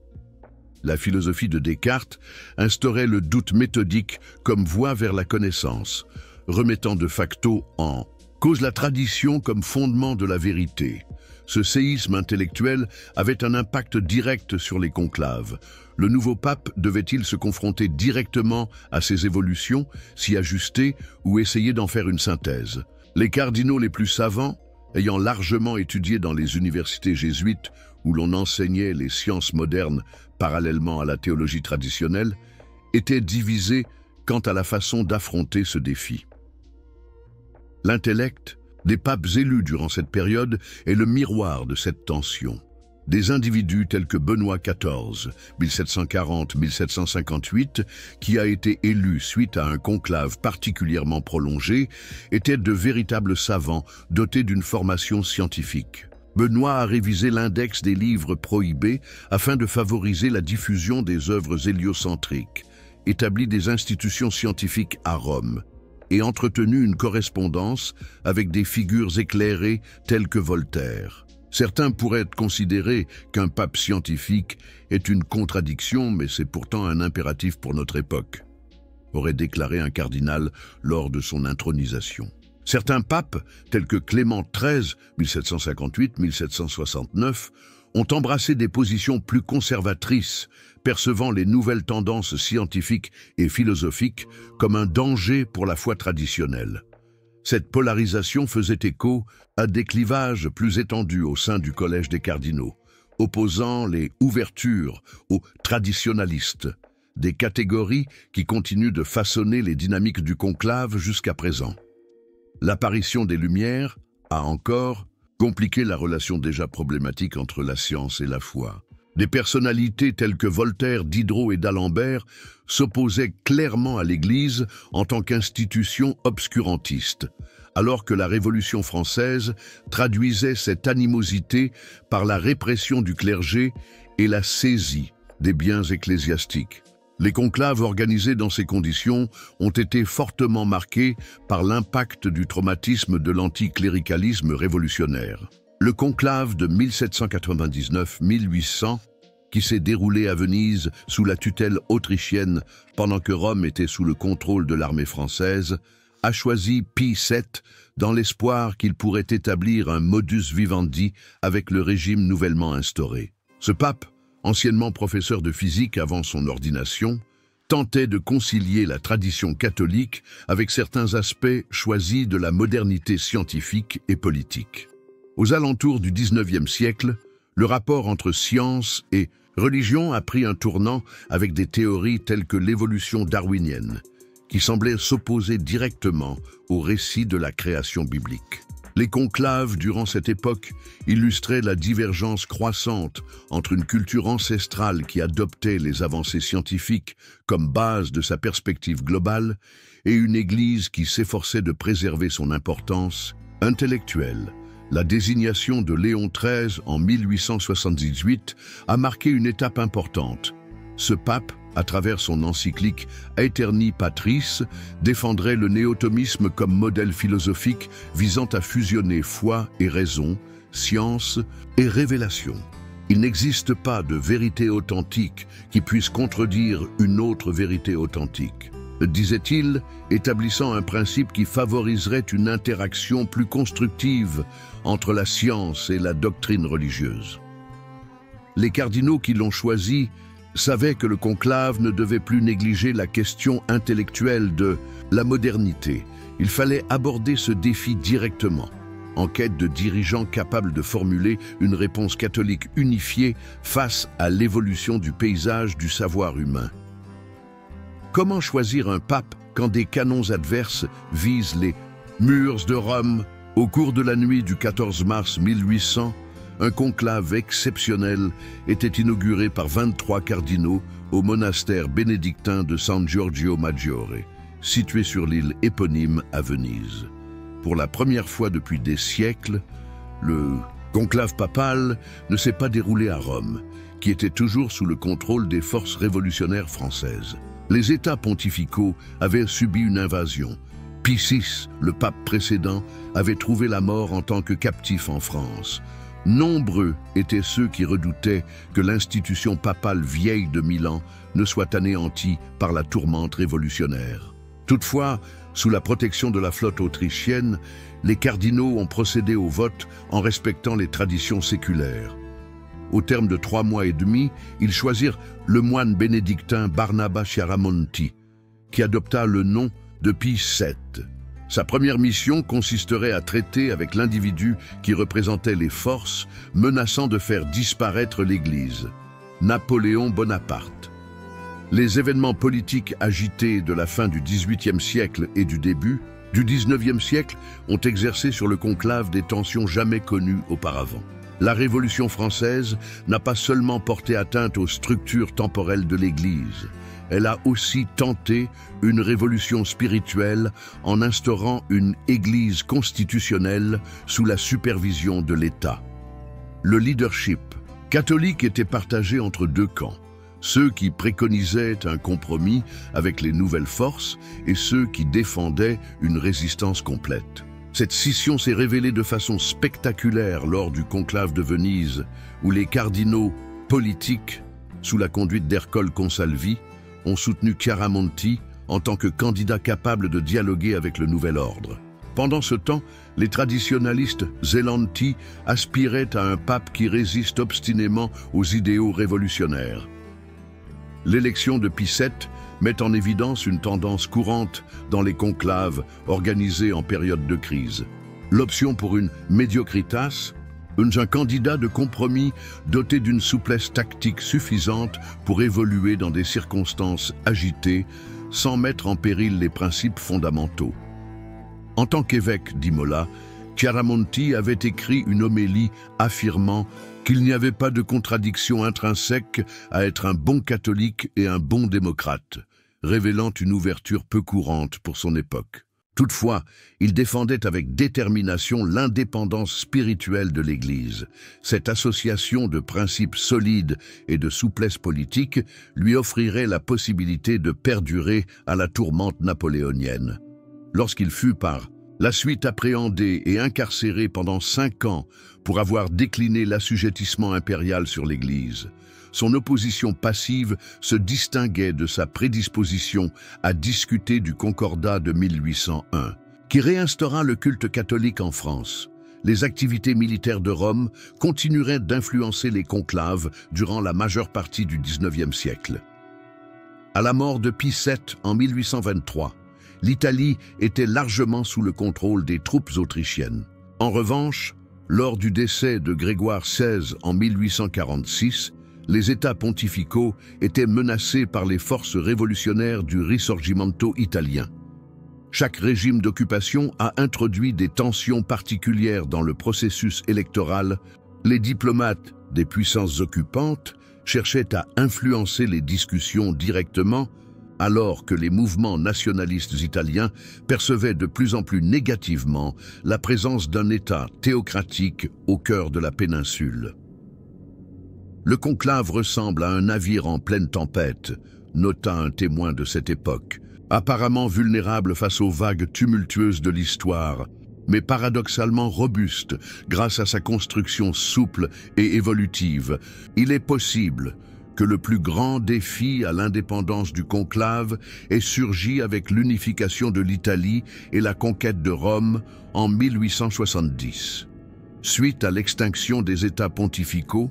La philosophie de Descartes instaurait le doute méthodique comme voie vers la connaissance, remettant de facto en cause la tradition comme fondement de la vérité. Ce séisme intellectuel avait un impact direct sur les conclaves. Le nouveau pape devait-il se confronter directement à ces évolutions, s'y ajuster ou essayer d'en faire une synthèse? Les cardinaux les plus savants, ayant largement étudié dans les universités jésuites où l'on enseignait les sciences modernes parallèlement à la théologie traditionnelle, étaient divisés quant à la façon d'affronter ce défi. L'intellect des papes élus durant cette période est le miroir de cette tension. Des individus tels que Benoît XIV, 1740-1758, qui a été élu suite à un conclave particulièrement prolongé, étaient de véritables savants dotés d'une formation scientifique. Benoît a révisé l'index des livres prohibés afin de favoriser la diffusion des œuvres héliocentriques, établi des institutions scientifiques à Rome et entretenu une correspondance avec des figures éclairées telles que Voltaire. Certains pourraient considérer qu'un pape scientifique est une contradiction, mais c'est pourtant un impératif pour notre époque, aurait déclaré un cardinal lors de son intronisation. Certains papes, tels que Clément XIII, 1758-1769, ont embrassé des positions plus conservatrices, percevant les nouvelles tendances scientifiques et philosophiques comme un danger pour la foi traditionnelle. Cette polarisation faisait écho à des clivages plus étendus au sein du collège des cardinaux, opposant les ouvertures aux traditionalistes, des catégories qui continuent de façonner les dynamiques du conclave jusqu'à présent. L'apparition des Lumières a encore compliqué la relation déjà problématique entre la science et la foi. Des personnalités telles que Voltaire, Diderot et d'Alembert s'opposaient clairement à l'Église en tant qu'institution obscurantiste, alors que la Révolution française traduisait cette animosité par la répression du clergé et la saisie des biens ecclésiastiques. Les conclaves organisés dans ces conditions ont été fortement marqués par l'impact du traumatisme de l'anticléricalisme révolutionnaire. Le conclave de 1799-1800, qui s'est déroulé à Venise sous la tutelle autrichienne pendant que Rome était sous le contrôle de l'armée française, a choisi Pie VII dans l'espoir qu'il pourrait établir un modus vivendi avec le régime nouvellement instauré. Ce pape, anciennement professeur de physique avant son ordination, tentait de concilier la tradition catholique avec certains aspects choisis de la modernité scientifique et politique. Aux alentours du XIXe siècle, le rapport entre science et religion a pris un tournant avec des théories telles que l'évolution darwinienne, qui semblaient s'opposer directement au récit de la création biblique. Les conclaves durant cette époque illustraient la divergence croissante entre une culture ancestrale qui adoptait les avancées scientifiques comme base de sa perspective globale et une Église qui s'efforçait de préserver son importance intellectuelle. La désignation de Léon XIII en 1878 a marqué une étape importante. Ce pape, à travers son encyclique Aeterni Patris, défendrait le néotomisme comme modèle philosophique visant à fusionner foi et raison, science et révélation. Il n'existe pas de vérité authentique qui puisse contredire une autre vérité authentique, disait-il, établissant un principe qui favoriserait une interaction plus constructive entre la science et la doctrine religieuse. Les cardinaux qui l'ont choisi savaient que le conclave ne devait plus négliger la question intellectuelle de la modernité. Il fallait aborder ce défi directement, en quête de dirigeants capables de formuler une réponse catholique unifiée face à l'évolution du paysage du savoir humain. Comment choisir un pape quand des canons adverses visent les murs de Rome? Au cours de la nuit du 14 mars 1800, un conclave exceptionnel était inauguré par 23 cardinaux au monastère bénédictin de San Giorgio Maggiore, situé sur l'île éponyme à Venise. Pour la première fois depuis des siècles, le conclave papal ne s'est pas déroulé à Rome, qui était toujours sous le contrôle des forces révolutionnaires françaises. Les États pontificaux avaient subi une invasion, Pie VI, le pape précédent, avait trouvé la mort en tant que captif en France. Nombreux étaient ceux qui redoutaient que l'institution papale vieille de 1000 ans ne soit anéantie par la tourmente révolutionnaire. Toutefois, sous la protection de la flotte autrichienne, les cardinaux ont procédé au vote en respectant les traditions séculaires. Au terme de 3 mois et demi, ils choisirent le moine bénédictin Barnaba Chiaramonti, qui adopta le nom de Pie VII. Sa première mission consisterait à traiter avec l'individu qui représentait les forces menaçant de faire disparaître l'Église, Napoléon Bonaparte. Les événements politiques agités de la fin du XVIIIe siècle et du début du XIXe siècle ont exercé sur le conclave des tensions jamais connues auparavant. La Révolution française n'a pas seulement porté atteinte aux structures temporelles de l'Église, elle a aussi tenté une révolution spirituelle en instaurant une Église constitutionnelle sous la supervision de l'État. Le leadership catholique était partagé entre 2 camps, ceux qui préconisaient un compromis avec les nouvelles forces et ceux qui défendaient une résistance complète. Cette scission s'est révélée de façon spectaculaire lors du conclave de Venise, où les cardinaux politiques, sous la conduite d'Ercole Consalvi, ont soutenu Chiaramonti en tant que candidat capable de dialoguer avec le nouvel ordre. Pendant ce temps, les traditionalistes Zelanti aspiraient à un pape qui résiste obstinément aux idéaux révolutionnaires. L'élection de Pie VII met en évidence une tendance courante dans les conclaves organisés en période de crise. L'option pour une médiocritas, un candidat de compromis doté d'une souplesse tactique suffisante pour évoluer dans des circonstances agitées sans mettre en péril les principes fondamentaux. En tant qu'évêque d'Imola, Chiaramonti avait écrit une homélie affirmant qu'il n'y avait pas de contradiction intrinsèque à être un bon catholique et un bon démocrate, révélant une ouverture peu courante pour son époque. Toutefois, il défendait avec détermination l'indépendance spirituelle de l'Église. Cette association de principes solides et de souplesse politique lui offrirait la possibilité de perdurer à la tourmente napoléonienne. Lorsqu'il fut par la suite appréhendé et incarcéré pendant 5 ans pour avoir décliné l'assujettissement impérial sur l'Église, son opposition passive se distinguait de sa prédisposition à discuter du Concordat de 1801, qui réinstaura le culte catholique en France. Les activités militaires de Rome continueraient d'influencer les conclaves durant la majeure partie du XIXe siècle. À la mort de Pie VII en 1823, l'Italie était largement sous le contrôle des troupes autrichiennes. En revanche, lors du décès de Grégoire XVI en 1846, les États pontificaux étaient menacés par les forces révolutionnaires du Risorgimento italien. Chaque régime d'occupation a introduit des tensions particulières dans le processus électoral. Les diplomates des puissances occupantes cherchaient à influencer les discussions directement, alors que les mouvements nationalistes italiens percevaient de plus en plus négativement la présence d'un État théocratique au cœur de la péninsule. Le conclave ressemble à un navire en pleine tempête, nota un témoin de cette époque, apparemment vulnérable face aux vagues tumultueuses de l'histoire, mais paradoxalement robuste grâce à sa construction souple et évolutive. Il est possible que le plus grand défi à l'indépendance du conclave ait surgi avec l'unification de l'Italie et la conquête de Rome en 1870. Suite à l'extinction des États pontificaux,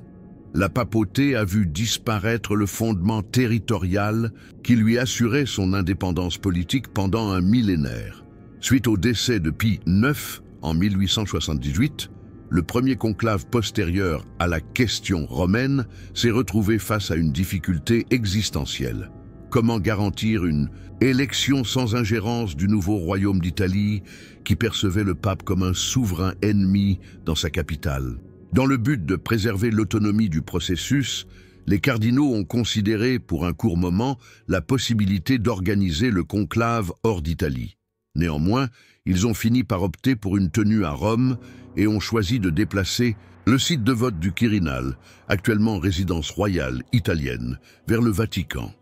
la papauté a vu disparaître le fondement territorial qui lui assurait son indépendance politique pendant un millénaire. Suite au décès de Pie IX en 1878, le premier conclave postérieur à la question romaine s'est retrouvé face à une difficulté existentielle. Comment garantir une élection sans ingérence du nouveau royaume d'Italie qui percevait le pape comme un souverain ennemi dans sa capitale? Dans le but de préserver l'autonomie du processus, les cardinaux ont considéré pour un court moment la possibilité d'organiser le conclave hors d'Italie. Néanmoins, ils ont fini par opter pour une tenue à Rome et ont choisi de déplacer le site de vote du Quirinal, actuellement résidence royale italienne, vers le Vatican.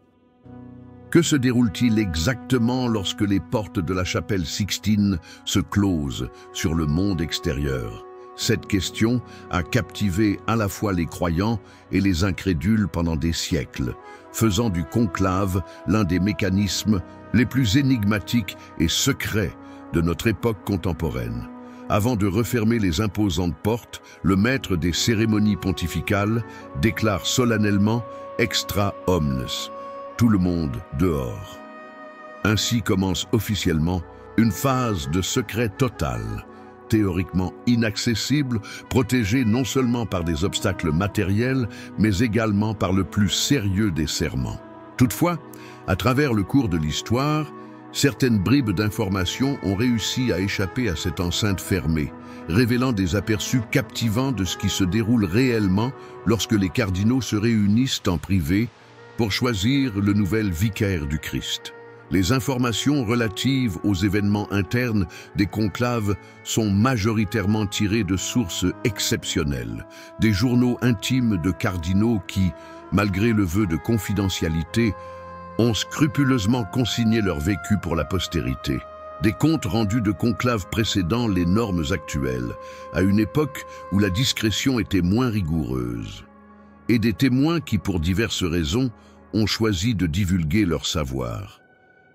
Que se déroule-t-il exactement lorsque les portes de la chapelle Sixtine se closent sur le monde extérieur? Cette question a captivé à la fois les croyants et les incrédules pendant des siècles, faisant du conclave l'un des mécanismes les plus énigmatiques et secrets de notre époque contemporaine. Avant de refermer les imposantes portes, le maître des cérémonies pontificales déclare solennellement « Extra omnes », tout le monde dehors. Ainsi commence officiellement une phase de secret total, théoriquement inaccessible, protégée non seulement par des obstacles matériels, mais également par le plus sérieux des serments. Toutefois, à travers le cours de l'histoire, certaines bribes d'informations ont réussi à échapper à cette enceinte fermée, révélant des aperçus captivants de ce qui se déroule réellement lorsque les cardinaux se réunissent en privé pour choisir le nouvel vicaire du Christ. Les informations relatives aux événements internes des conclaves sont majoritairement tirées de sources exceptionnelles, des journaux intimes de cardinaux qui, malgré le vœu de confidentialité, ont scrupuleusement consigné leur vécu pour la postérité, des comptes rendus de conclaves précédant les normes actuelles, à une époque où la discrétion était moins rigoureuse, et des témoins qui, pour diverses raisons, ont choisi de divulguer leur savoir.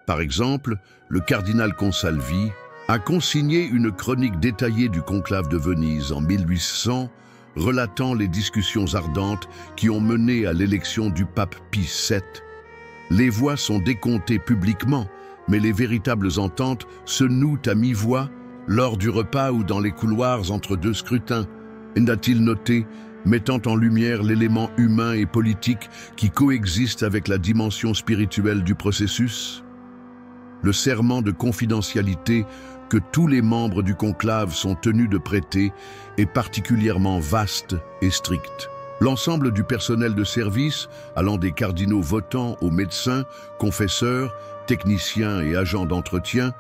Par exemple, le cardinal Consalvi a consigné une chronique détaillée du conclave de Venise en 1800, relatant les discussions ardentes qui ont mené à l'élection du pape Pie VII. Les voix sont décomptées publiquement, mais les véritables ententes se nouent à mi-voix lors du repas ou dans les couloirs entre deux scrutins, n'a-t-il noté, mettant en lumière l'élément humain et politique qui coexiste avec la dimension spirituelle du processus. Le serment de confidentialité que tous les membres du conclave sont tenus de prêter est particulièrement vaste et strict. L'ensemble du personnel de service, allant des cardinaux votants aux médecins, confesseurs, techniciens et agents d'entretien,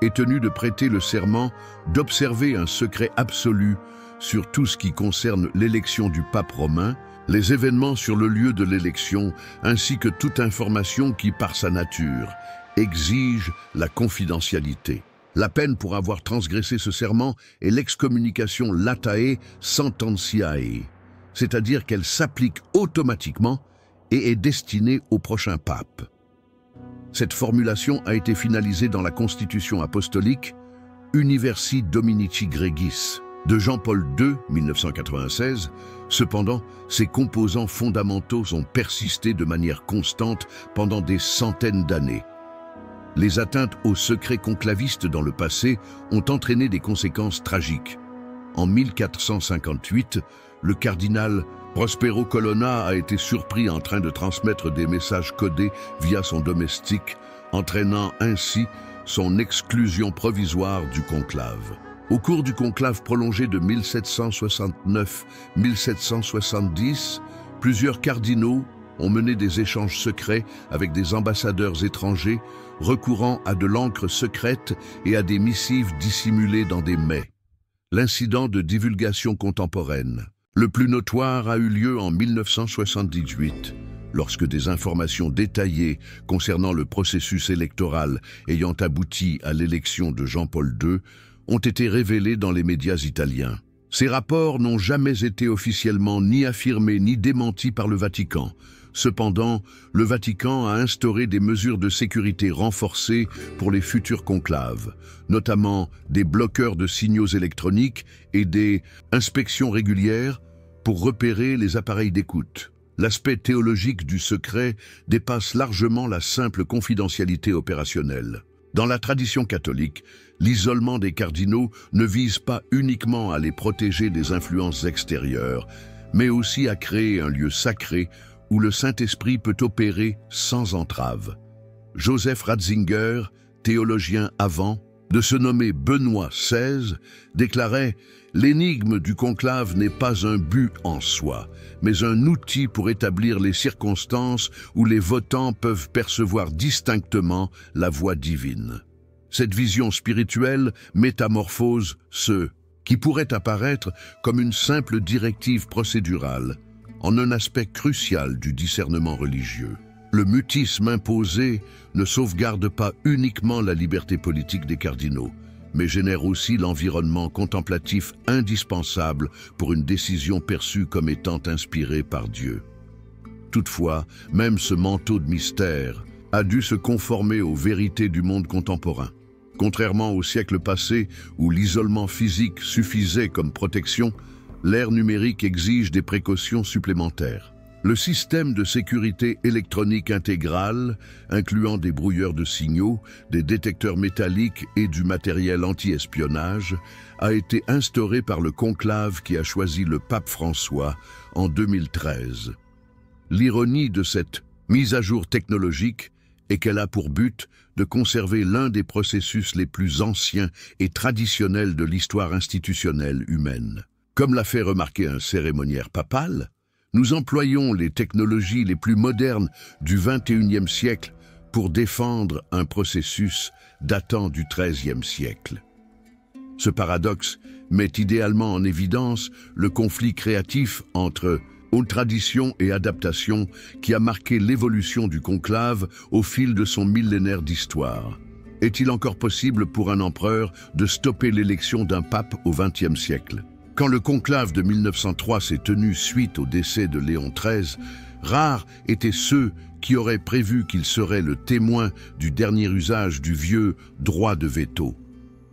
est tenu de prêter le serment d'observer un secret absolu sur tout ce qui concerne l'élection du pape romain, les événements sur le lieu de l'élection, ainsi que toute information qui, par sa nature, exige la confidentialité. La peine pour avoir transgressé ce serment est l'excommunication latae sententiae, c'est-à-dire qu'elle s'applique automatiquement et est destinée au prochain pape. Cette formulation a été finalisée dans la Constitution apostolique Universi Dominici Gregis de Jean-Paul II, 1996. Cependant, ses composants fondamentaux ont persisté de manière constante pendant des centaines d'années. Les atteintes au secret conclaviste dans le passé ont entraîné des conséquences tragiques. En 1458, le cardinal Prospero Colonna a été surpris en train de transmettre des messages codés via son domestique, entraînant ainsi son exclusion provisoire du conclave. Au cours du conclave prolongé de 1769-1770, plusieurs cardinaux ont mené des échanges secrets avec des ambassadeurs étrangers, recourant à de l'encre secrète et à des missives dissimulées dans des mets. L'incident de divulgation contemporaine, le plus notoire, a eu lieu en 1978, lorsque des informations détaillées concernant le processus électoral ayant abouti à l'élection de Jean-Paul II ont été révélées dans les médias italiens. Ces rapports n'ont jamais été officiellement ni affirmés ni démentis par le Vatican. Cependant, le Vatican a instauré des mesures de sécurité renforcées pour les futurs conclaves, notamment des bloqueurs de signaux électroniques et des inspections régulières pour repérer les appareils d'écoute. L'aspect théologique du secret dépasse largement la simple confidentialité opérationnelle. Dans la tradition catholique, l'isolement des cardinaux ne vise pas uniquement à les protéger des influences extérieures, mais aussi à créer un lieu sacré où le Saint-Esprit peut opérer sans entrave. Joseph Ratzinger, théologien avant, de se nommer Benoît XVI, déclarait « L'énigme du conclave n'est pas un but en soi, mais un outil pour établir les circonstances où les votants peuvent percevoir distinctement la voix divine. » Cette vision spirituelle métamorphose ce qui pourrait apparaître comme une simple directive procédurale en un aspect crucial du discernement religieux. Le mutisme imposé ne sauvegarde pas uniquement la liberté politique des cardinaux, mais génère aussi l'environnement contemplatif indispensable pour une décision perçue comme étant inspirée par Dieu. Toutefois, même ce manteau de mystère a dû se conformer aux vérités du monde contemporain. Contrairement au siècle passé où l'isolement physique suffisait comme protection, l'ère numérique exige des précautions supplémentaires. Le système de sécurité électronique intégrale, incluant des brouilleurs de signaux, des détecteurs métalliques et du matériel anti-espionnage, a été instauré par le conclave qui a choisi le pape François en 2013. L'ironie de cette mise à jour technologique est qu'elle a pour but de conserver l'un des processus les plus anciens et traditionnels de l'histoire institutionnelle humaine. Comme l'a fait remarquer un cérémoniaire papal, nous employons les technologies les plus modernes du XXIe siècle pour défendre un processus datant du XIIIe siècle. Ce paradoxe met idéalement en évidence le conflit créatif entre haute tradition et adaptation qui a marqué l'évolution du conclave au fil de son millénaire d'histoire. Est-il encore possible pour un empereur de stopper l'élection d'un pape au XXe siècle ? Quand le conclave de 1903 s'est tenu suite au décès de Léon XIII, rares étaient ceux qui auraient prévu qu'il serait le témoin du dernier usage du vieux droit de veto.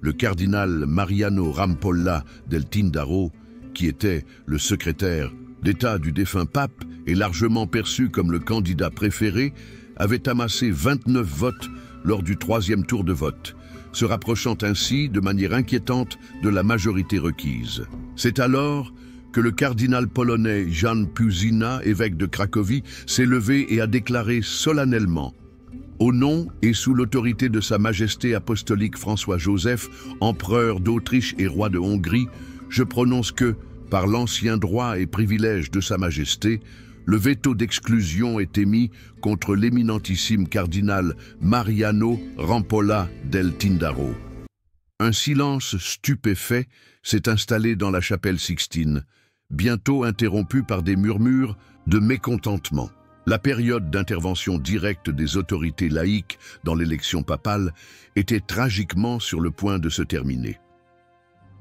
Le cardinal Mariano Rampolla del Tindaro, qui était le secrétaire d'État du défunt pape et largement perçu comme le candidat préféré, avait amassé 29 votes lors du troisième tour de vote, se rapprochant ainsi de manière inquiétante de la majorité requise. C'est alors que le cardinal polonais Jan Puzina, évêque de Cracovie, s'est levé et a déclaré solennellement « Au nom et sous l'autorité de Sa Majesté apostolique François-Joseph, empereur d'Autriche et roi de Hongrie, je prononce que, par l'ancien droit et privilège de Sa Majesté, le veto d'exclusion est émis contre l'éminentissime cardinal Mariano Rampolla del Tindaro. » Un silence stupéfait s'est installé dans la chapelle Sixtine, bientôt interrompu par des murmures de mécontentement. La période d'intervention directe des autorités laïques dans l'élection papale était tragiquement sur le point de se terminer.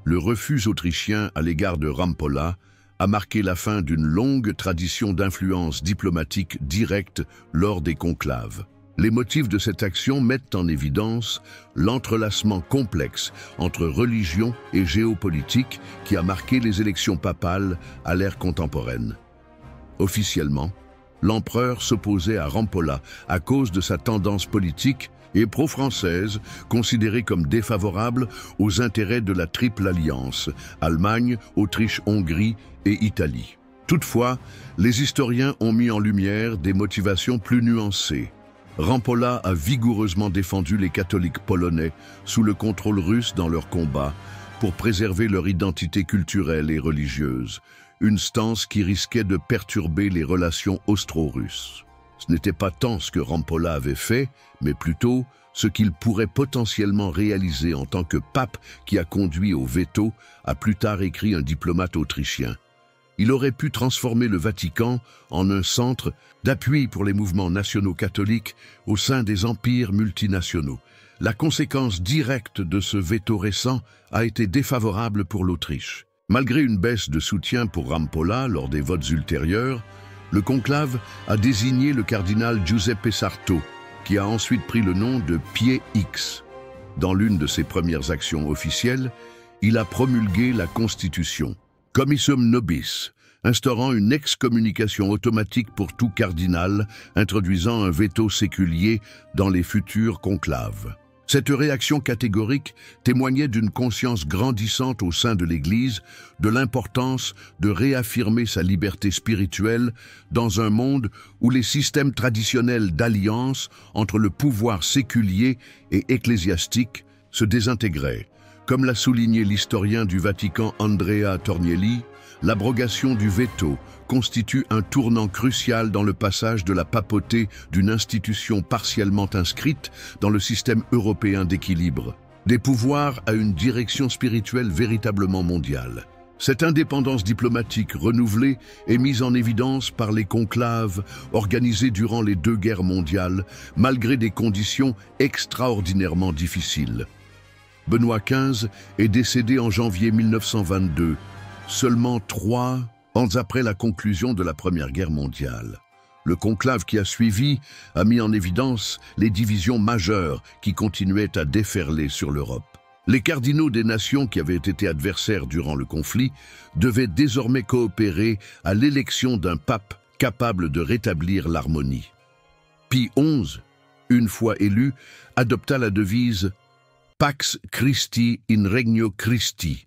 Le refus autrichien à l'égard de Rampolla a marqué la fin d'une longue tradition d'influence diplomatique directe lors des conclaves. Les motifs de cette action mettent en évidence l'entrelacement complexe entre religion et géopolitique qui a marqué les élections papales à l'ère contemporaine. Officiellement, l'empereur s'opposait à Rampolla à cause de sa tendance politique et pro-française, considérée comme défavorable aux intérêts de la Triple Alliance, Allemagne, Autriche, Hongrie et Italie. Toutefois, les historiens ont mis en lumière des motivations plus nuancées. Rampolla a vigoureusement défendu les catholiques polonais sous le contrôle russe dans leurs combats pour préserver leur identité culturelle et religieuse, une stance qui risquait de perturber les relations austro-russes. Ce n'était pas tant ce que Rampolla avait fait, mais plutôt ce qu'il pourrait potentiellement réaliser en tant que pape qui a conduit au veto, a plus tard écrit un diplomate autrichien. Il aurait pu transformer le Vatican en un centre d'appui pour les mouvements nationaux catholiques au sein des empires multinationaux. La conséquence directe de ce veto récent a été défavorable pour l'Autriche. Malgré une baisse de soutien pour Rampolla lors des votes ultérieurs, le conclave a désigné le cardinal Giuseppe Sarto, qui a ensuite pris le nom de Pied X. Dans l'une de ses premières actions officielles, il a promulgué la Constitution, Commissum Nobis, instaurant une excommunication automatique pour tout cardinal, introduisant un veto séculier dans les futurs conclaves. Cette réaction catégorique témoignait d'une conscience grandissante au sein de l'Église de l'importance de réaffirmer sa liberté spirituelle dans un monde où les systèmes traditionnels d'alliance entre le pouvoir séculier et ecclésiastique se désintégraient. Comme l'a souligné l'historien du Vatican Andrea Tornielli, l'abrogation du veto constitue un tournant crucial dans le passage de la papauté d'une institution partiellement inscrite dans le système européen d'équilibre des pouvoirs à une direction spirituelle véritablement mondiale. Cette indépendance diplomatique renouvelée est mise en évidence par les conclaves organisés durant les deux guerres mondiales, malgré des conditions extraordinairement difficiles. Benoît XV est décédé en janvier 1922, seulement 3 ans après la conclusion de la Première Guerre mondiale. Le conclave qui a suivi a mis en évidence les divisions majeures qui continuaient à déferler sur l'Europe. Les cardinaux des nations qui avaient été adversaires durant le conflit devaient désormais coopérer à l'élection d'un pape capable de rétablir l'harmonie. Pie XI, une fois élu, adopta la devise « Pax Christi in regno Christi »,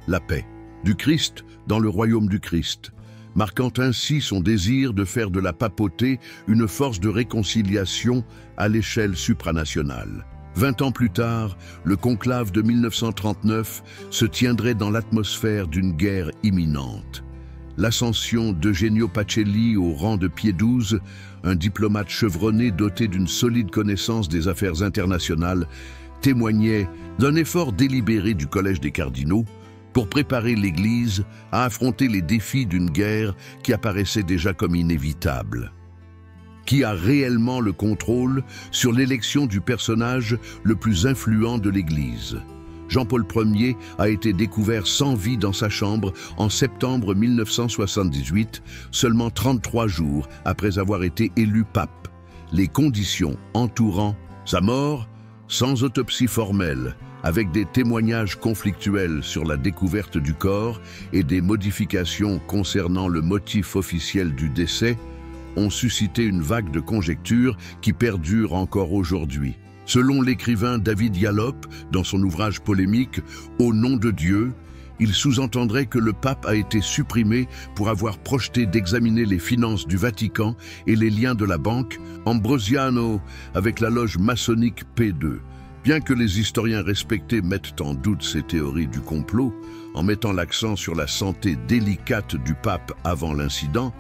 la paix du Christ dans le royaume du Christ, marquant ainsi son désir de faire de la papauté une force de réconciliation à l'échelle supranationale. 20 ans plus tard, le conclave de 1939 se tiendrait dans l'atmosphère d'une guerre imminente. L'ascension d'Eugenio Pacelli au rang de Pie XII, un diplomate chevronné doté d'une solide connaissance des affaires internationales, témoignait d'un effort délibéré du Collège des cardinaux pour préparer l'Église à affronter les défis d'une guerre qui apparaissait déjà comme inévitable. Qui a réellement le contrôle sur l'élection du personnage le plus influent de l'Église? Jean-Paul Ier a été découvert sans vie dans sa chambre en septembre 1978, seulement 33 jours après avoir été élu pape. Les conditions entourant sa mort, sans autopsie formelle, avec des témoignages conflictuels sur la découverte du corps et des modifications concernant le motif officiel du décès, ont suscité une vague de conjectures qui perdure encore aujourd'hui. Selon l'écrivain David Yallop, dans son ouvrage polémique « Au nom de Dieu », il sous-entendrait que le pape a été supprimé pour avoir projeté d'examiner les finances du Vatican et les liens de la banque Ambrosiano avec la loge maçonnique P2. Bien que les historiens respectés mettent en doute ces théories du complot, en mettant l'accent sur la santé délicate du pape avant l'incident,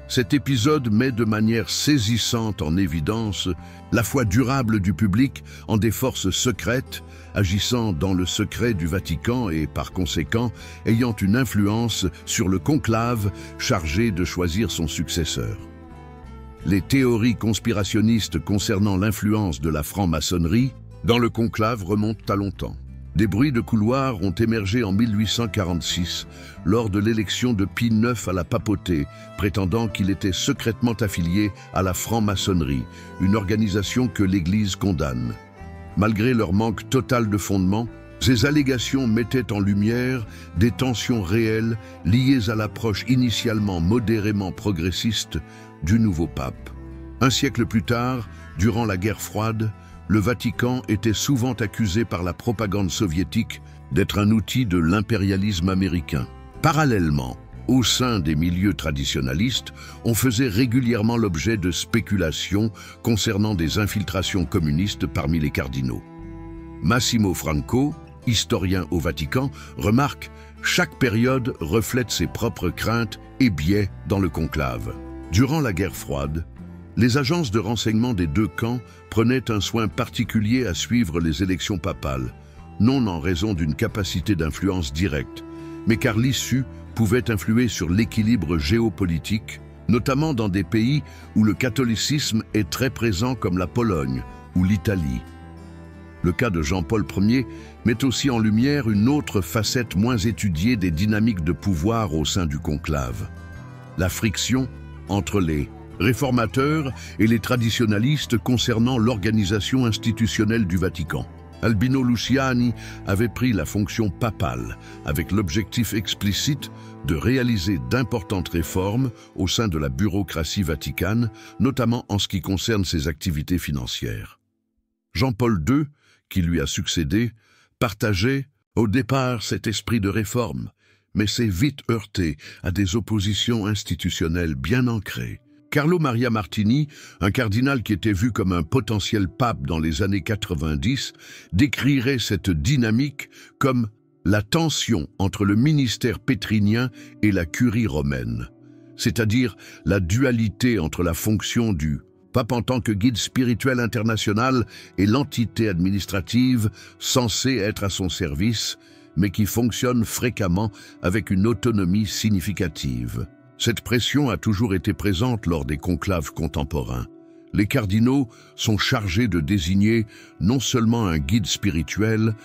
cet épisode met de manière saisissante en évidence la foi durable du public en des forces secrètes, agissant dans le secret du Vatican et, par conséquent, ayant une influence sur le conclave chargé de choisir son successeur. Les théories conspirationnistes concernant l'influence de la franc-maçonnerie dans le conclave remontent à longtemps. Des bruits de couloir ont émergé en 1846 lors de l'élection de Pie IX à la papauté, prétendant qu'il était secrètement affilié à la franc-maçonnerie, une organisation que l'Église condamne. Malgré leur manque total de fondement, ces allégations mettaient en lumière des tensions réelles liées à l'approche initialement modérément progressiste du nouveau pape. Un siècle plus tard, durant la guerre froide, le Vatican était souvent accusé par la propagande soviétique d'être un outil de l'impérialisme américain. Parallèlement, au sein des milieux traditionalistes, on faisait régulièrement l'objet de spéculations concernant des infiltrations communistes parmi les cardinaux. Massimo Franco, historien au Vatican, remarque « Chaque période reflète ses propres craintes et biais dans le conclave ». Durant la guerre froide, les agences de renseignement des deux camps prenaient un soin particulier à suivre les élections papales, non en raison d'une capacité d'influence directe, mais car l'issue pouvait influer sur l'équilibre géopolitique, notamment dans des pays où le catholicisme est très présent comme la Pologne ou l'Italie. Le cas de Jean-Paul Ier met aussi en lumière une autre facette moins étudiée des dynamiques de pouvoir au sein du conclave. La friction entre les réformateurs et les traditionalistes concernant l'organisation institutionnelle du Vatican. Albino Luciani avait pris la fonction papale avec l'objectif explicite de réaliser d'importantes réformes au sein de la bureaucratie vaticane, notamment en ce qui concerne ses activités financières. Jean-Paul II, qui lui a succédé, partageait au départ cet esprit de réforme, mais s'est vite heurté à des oppositions institutionnelles bien ancrées. Carlo Maria Martini, un cardinal qui était vu comme un potentiel pape dans les années 90, décrirait cette dynamique comme la tension entre le ministère pétrinien et la curie romaine, c'est-à-dire la dualité entre la fonction du pape en tant que guide spirituel international et l'entité administrative censée être à son service, mais qui fonctionne fréquemment avec une autonomie significative. Cette pression a toujours été présente lors des conclaves contemporains. Les cardinaux sont chargés de désigner non seulement un guide spirituel,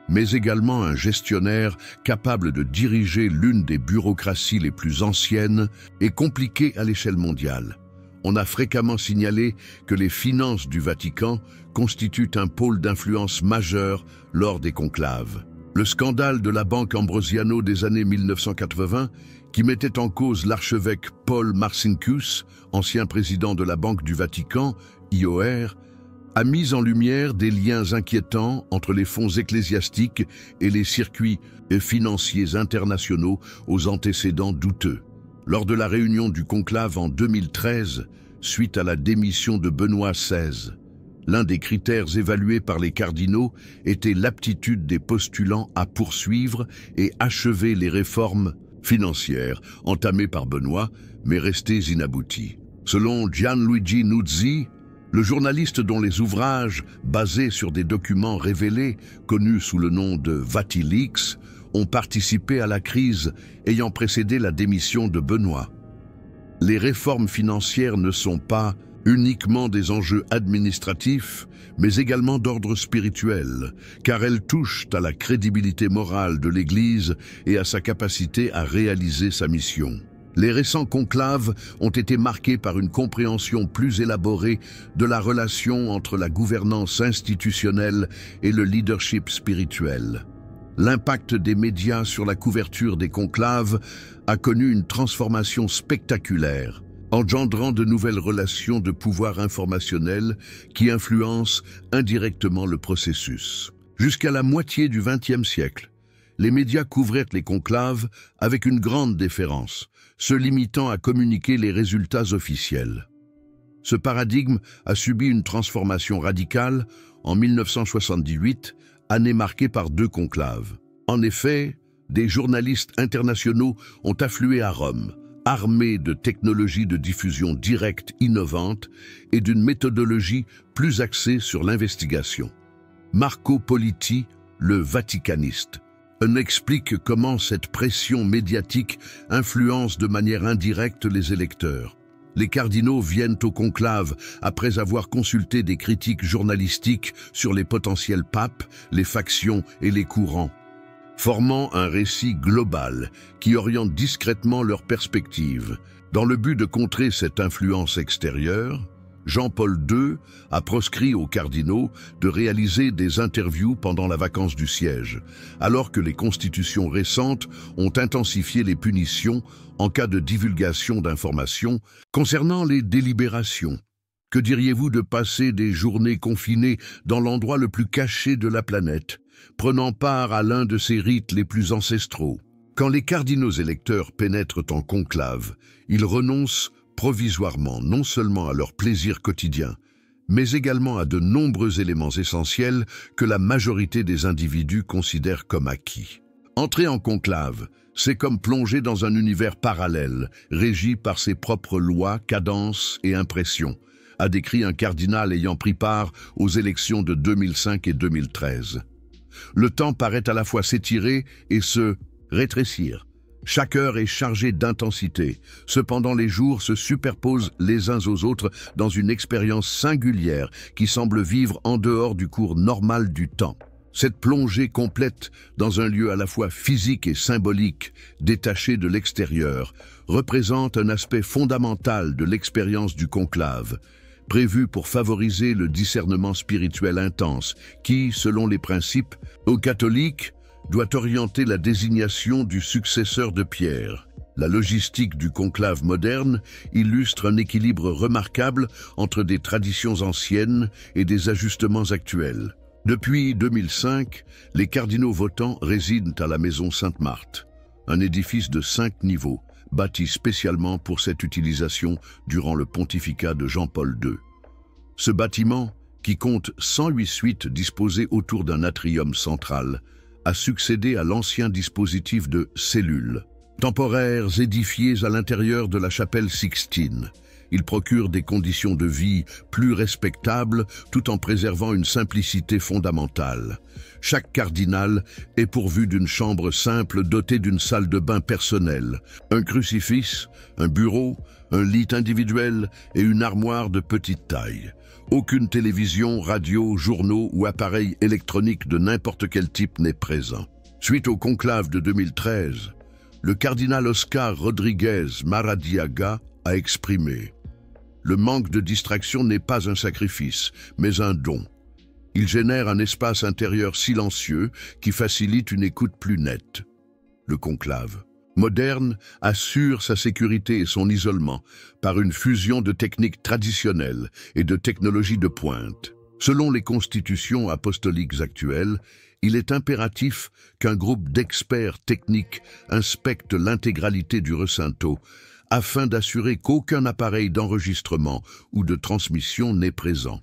mais également un gestionnaire capable de diriger l'une des bureaucraties les plus anciennes et compliquées à l'échelle mondiale. On a fréquemment signalé que les finances du Vatican constituent un pôle d'influence majeur lors des conclaves. Le scandale de la banque Ambrosiano des années 1980, qui mettait en cause l'archevêque Paul Marcinkus, ancien président de la Banque du Vatican, IOR, a mis en lumière des liens inquiétants entre les fonds ecclésiastiques et les circuits financiers internationaux aux antécédents douteux. Lors de la réunion du conclave en 2013, suite à la démission de Benoît XVI, l'un des critères évalués par les cardinaux était l'aptitude des postulants à poursuivre et achever les réformes financières entamées par Benoît, mais restées inabouties. Selon Gianluigi Nuzzi, le journaliste dont les ouvrages, basés sur des documents révélés, connus sous le nom de VatiLeaks, ont participé à la crise ayant précédé la démission de Benoît. Les réformes financières ne sont pas uniquement des enjeux administratifs, mais également d'ordre spirituel, car elles touchent à la crédibilité morale de l'Église et à sa capacité à réaliser sa mission. Les récents conclaves ont été marqués par une compréhension plus élaborée de la relation entre la gouvernance institutionnelle et le leadership spirituel. L'impact des médias sur la couverture des conclaves a connu une transformation spectaculaire, engendrant de nouvelles relations de pouvoir informationnel qui influencent indirectement le processus. Jusqu'à la moitié du XXe siècle, les médias couvraient les conclaves avec une grande déférence, se limitant à communiquer les résultats officiels. Ce paradigme a subi une transformation radicale en 1978, année marquée par 2 conclaves. En effet, des journalistes internationaux ont afflué à Rome, armés de technologies de diffusion directe innovantes et d'une méthodologie plus axée sur l'investigation. Marco Politi, le vaticaniste, explique comment cette pression médiatique influence de manière indirecte les électeurs. Les cardinaux viennent au conclave après avoir consulté des critiques journalistiques sur les potentiels papes, les factions et les courants, formant un récit global qui oriente discrètement leur perspective. Dans le but de contrer cette influence extérieure, Jean-Paul II a proscrit aux cardinaux de réaliser des interviews pendant la vacance du siège, alors que les constitutions récentes ont intensifié les punitions en cas de divulgation d'informations concernant les délibérations. Que diriez-vous de passer des journées confinées dans l'endroit le plus caché de la planète, prenant part à l'un de ces rites les plus ancestraux? Quand les cardinaux électeurs pénètrent en conclave, ils renoncent provisoirement non seulement à leur plaisir quotidien, mais également à de nombreux éléments essentiels que la majorité des individus considèrent comme acquis. Entrer en conclave, c'est comme plonger dans un univers parallèle, régi par ses propres lois, cadences et impressions, a décrit un cardinal ayant pris part aux élections de 2005 et 2013. Le temps paraît à la fois s'étirer et se rétrécir. Chaque heure est chargée d'intensité. Cependant, les jours se superposent les uns aux autres dans une expérience singulière qui semble vivre en dehors du cours normal du temps. Cette plongée complète dans un lieu à la fois physique et symbolique, détaché de l'extérieur, représente un aspect fondamental de l'expérience du conclave, prévu pour favoriser le discernement spirituel intense qui, selon les principes, aux catholiques, doit orienter la désignation du successeur de Pierre. La logistique du conclave moderne illustre un équilibre remarquable entre des traditions anciennes et des ajustements actuels. Depuis 2005, les cardinaux votants résident à la maison Sainte-Marthe, un édifice de 5 niveaux, bâti spécialement pour cette utilisation durant le pontificat de Jean-Paul II. Ce bâtiment, qui compte 108 suites disposées autour d'un atrium central, a succédé à l'ancien dispositif de cellules, temporaires édifiées à l'intérieur de la chapelle Sixtine, Il procure des conditions de vie plus respectables tout en préservant une simplicité fondamentale. Chaque cardinal est pourvu d'une chambre simple dotée d'une salle de bain personnelle, un crucifix, un bureau, un lit individuel et une armoire de petite taille. Aucune télévision, radio, journaux ou appareil électronique de n'importe quel type n'est présent. Suite au conclave de 2013, le cardinal Oscar Rodriguez Maradiaga a exprimé « Le manque de distraction n'est pas un sacrifice, mais un don. Il génère un espace intérieur silencieux qui facilite une écoute plus nette. » Le conclave moderne assure sa sécurité et son isolement par une fusion de techniques traditionnelles et de technologies de pointe. Selon les constitutions apostoliques actuelles, il est impératif qu'un groupe d'experts techniques inspecte l'intégralité du recinto afin d'assurer qu'aucun appareil d'enregistrement ou de transmission n'est présent.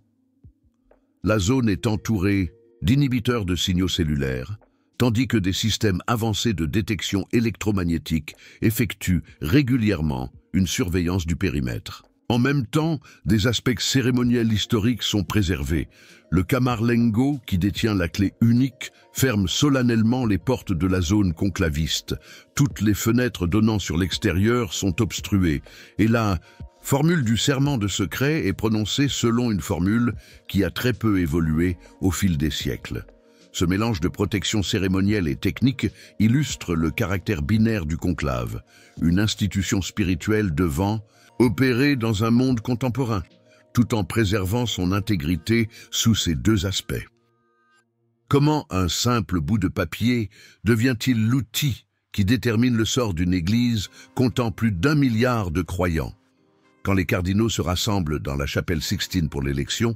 La zone est entourée d'inhibiteurs de signaux cellulaires, tandis que des systèmes avancés de détection électromagnétique effectuent régulièrement une surveillance du périmètre. En même temps, des aspects cérémoniels historiques sont préservés. Le Camarlengo, qui détient la clé unique, ferme solennellement les portes de la zone conclaviste. Toutes les fenêtres donnant sur l'extérieur sont obstruées, et la formule du serment de secret est prononcée selon une formule qui a très peu évolué au fil des siècles. Ce mélange de protection cérémonielle et technique illustre le caractère binaire du conclave, une institution spirituelle devant opérer dans un monde contemporain, tout en préservant son intégrité sous ces deux aspects. Comment un simple bout de papier devient-il l'outil qui détermine le sort d'une église comptant plus d'1 milliard de croyants? Quand les cardinaux se rassemblent dans la chapelle Sixtine pour l'élection,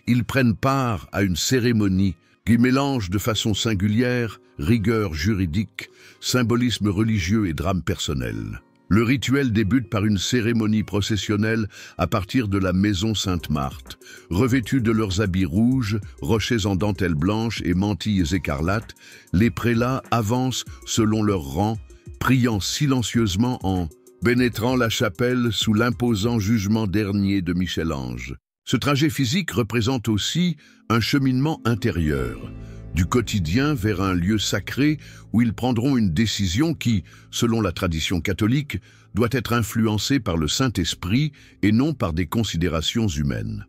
ils prennent part à une cérémonie qui mélange de façon singulière rigueur juridique, symbolisme religieux et drame personnel. Le rituel débute par une cérémonie processionnelle à partir de la maison Sainte-Marthe. Revêtus de leurs habits rouges, rochés en dentelle blanche et mantilles écarlates, les prélats avancent selon leur rang, priant silencieusement en pénétrant la chapelle sous l'imposant jugement dernier de Michel-Ange. Ce trajet physique représente aussi un cheminement intérieur, du quotidien vers un lieu sacré où ils prendront une décision qui, selon la tradition catholique, doit être influencée par le Saint-Esprit et non par des considérations humaines.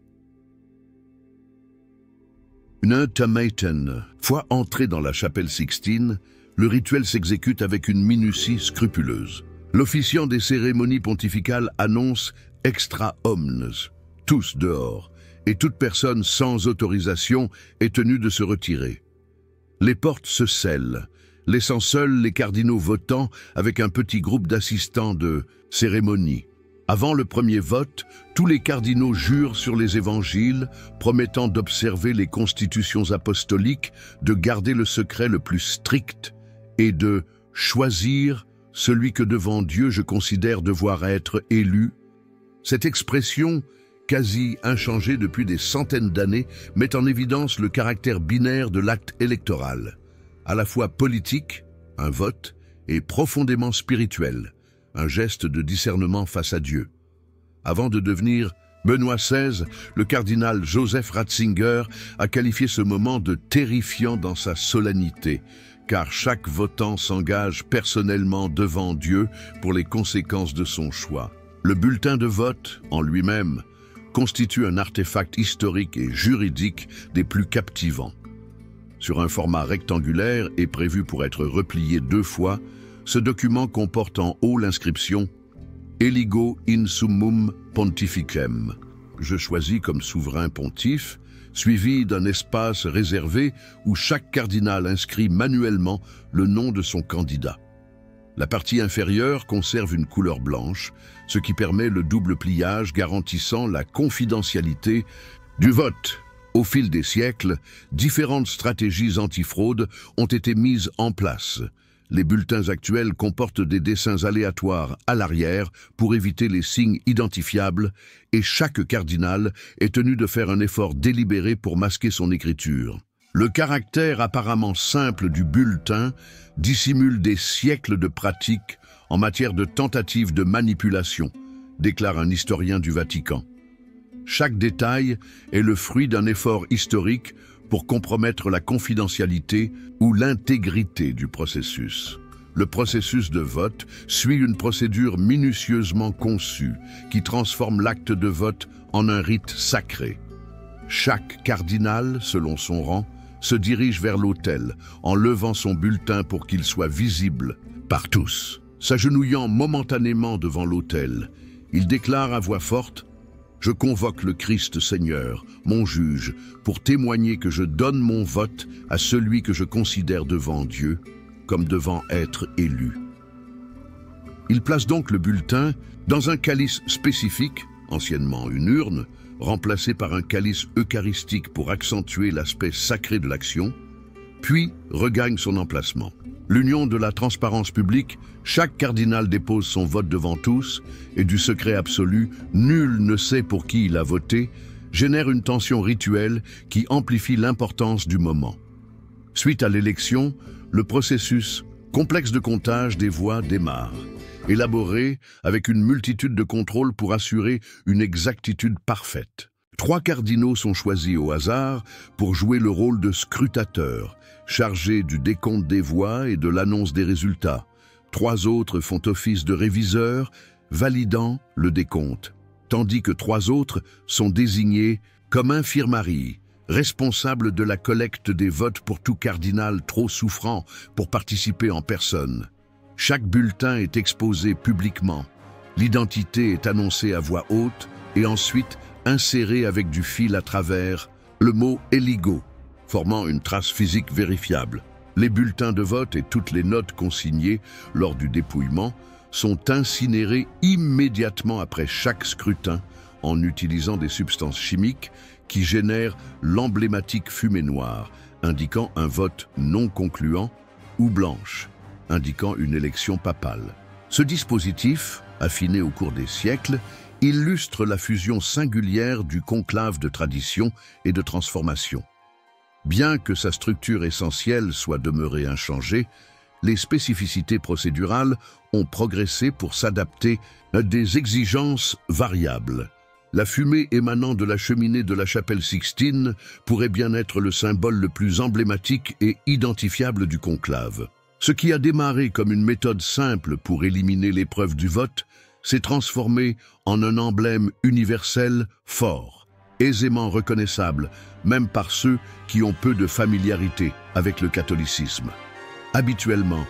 Une fois entré dans la chapelle Sixtine, le rituel s'exécute avec une minutie scrupuleuse. L'officiant des cérémonies pontificales annonce « extra omnes », tous dehors, et toute personne sans autorisation est tenue de se retirer. Les portes se scellent, laissant seuls les cardinaux votants avec un petit groupe d'assistants de cérémonie. Avant le premier vote, tous les cardinaux jurent sur les évangiles, promettant d'observer les constitutions apostoliques, de garder le secret le plus strict et de choisir celui que devant Dieu je considère devoir être élu. Cette expression, quasi inchangée depuis des centaines d'années, met en évidence le caractère binaire de l'acte électoral, à la fois politique, un vote, et profondément spirituel, un geste de discernement face à Dieu. Avant de devenir Benoît XVI, le cardinal Joseph Ratzinger a qualifié ce moment de terrifiant dans sa solennité, car chaque votant s'engage personnellement devant Dieu pour les conséquences de son choix. Le bulletin de vote, en lui-même, constitue un artefact historique et juridique des plus captivants. Sur un format rectangulaire et prévu pour être replié 2 fois, ce document comporte en haut l'inscription « Eligo in summum pontificem », je choisis comme souverain pontife, suivi d'un espace réservé où chaque cardinal inscrit manuellement le nom de son candidat. La partie inférieure conserve une couleur blanche, ce qui permet le double pliage garantissant la confidentialité du vote. Au fil des siècles, différentes stratégies antifraude ont été mises en place. Les bulletins actuels comportent des dessins aléatoires à l'arrière pour éviter les signes identifiables et chaque cardinal est tenu de faire un effort délibéré pour masquer son écriture. Le caractère apparemment simple du bulletin dissimule des siècles de pratiques en matière de tentatives de manipulation, déclare un historien du Vatican. Chaque détail est le fruit d'un effort historique pour compromettre la confidentialité ou l'intégrité du processus. Le processus de vote suit une procédure minutieusement conçue qui transforme l'acte de vote en un rite sacré. Chaque cardinal, selon son rang, se dirige vers l'autel en levant son bulletin pour qu'il soit visible par tous. S'agenouillant momentanément devant l'autel, il déclare à voix forte « Je convoque le Christ Seigneur, mon juge, pour témoigner que je donne mon vote à celui que je considère devant Dieu comme devant être élu. » Il place donc le bulletin dans un calice spécifique, anciennement une urne, remplacé par un calice eucharistique pour accentuer l'aspect sacré de l'action, puis regagne son emplacement. L'union de la transparence publique, chaque cardinal dépose son vote devant tous, et du secret absolu, nul ne sait pour qui il a voté, génère une tension rituelle qui amplifie l'importance du moment. Suite à l'élection, le processus, complexe de comptage des voix, démarre, élaboré avec une multitude de contrôles pour assurer une exactitude parfaite. 3 cardinaux sont choisis au hasard pour jouer le rôle de scrutateurs, chargés du décompte des voix et de l'annonce des résultats. 3 autres font office de réviseurs, validant le décompte, tandis que 3 autres sont désignés comme infirmaries, responsables de la collecte des votes pour tout cardinal trop souffrant pour participer en personne. Chaque bulletin est exposé publiquement. L'identité est annoncée à voix haute et ensuite insérée avec du fil à travers le mot « Eligo », formant une trace physique vérifiable. Les bulletins de vote et toutes les notes consignées lors du dépouillement sont incinérés immédiatement après chaque scrutin en utilisant des substances chimiques qui génèrent l'emblématique fumée noire, indiquant un vote non concluant, ou blanche, indiquant une élection papale. Ce dispositif, affiné au cours des siècles, illustre la fusion singulière du conclave de tradition et de transformation. Bien que sa structure essentielle soit demeurée inchangée, les spécificités procédurales ont progressé pour s'adapter à des exigences variables. La fumée émanant de la cheminée de la chapelle Sixtine pourrait bien être le symbole le plus emblématique et identifiable du conclave. Ce qui a démarré comme une méthode simple pour éliminer l'épreuve du vote s'est transformé en un emblème universel fort, aisément reconnaissable, même par ceux qui ont peu de familiarité avec le catholicisme. Habituellement,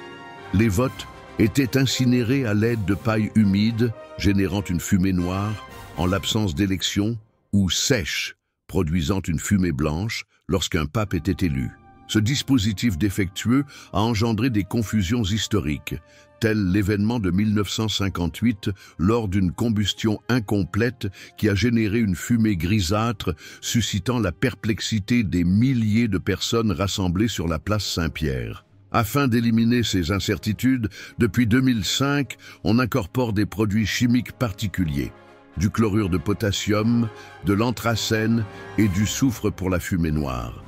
les votes étaient incinérés à l'aide de paille humide, générant une fumée noire, en l'absence d'élection, ou sèche, produisant une fumée blanche lorsqu'un pape était élu. Ce dispositif défectueux a engendré des confusions historiques, tel l'événement de 1958 lors d'une combustion incomplète qui a généré une fumée grisâtre, suscitant la perplexité des milliers de personnes rassemblées sur la place Saint-Pierre. Afin d'éliminer ces incertitudes, depuis 2005, on incorpore des produits chimiques particuliers, du chlorure de potassium, de l'anthracène et du soufre pour la fumée noire,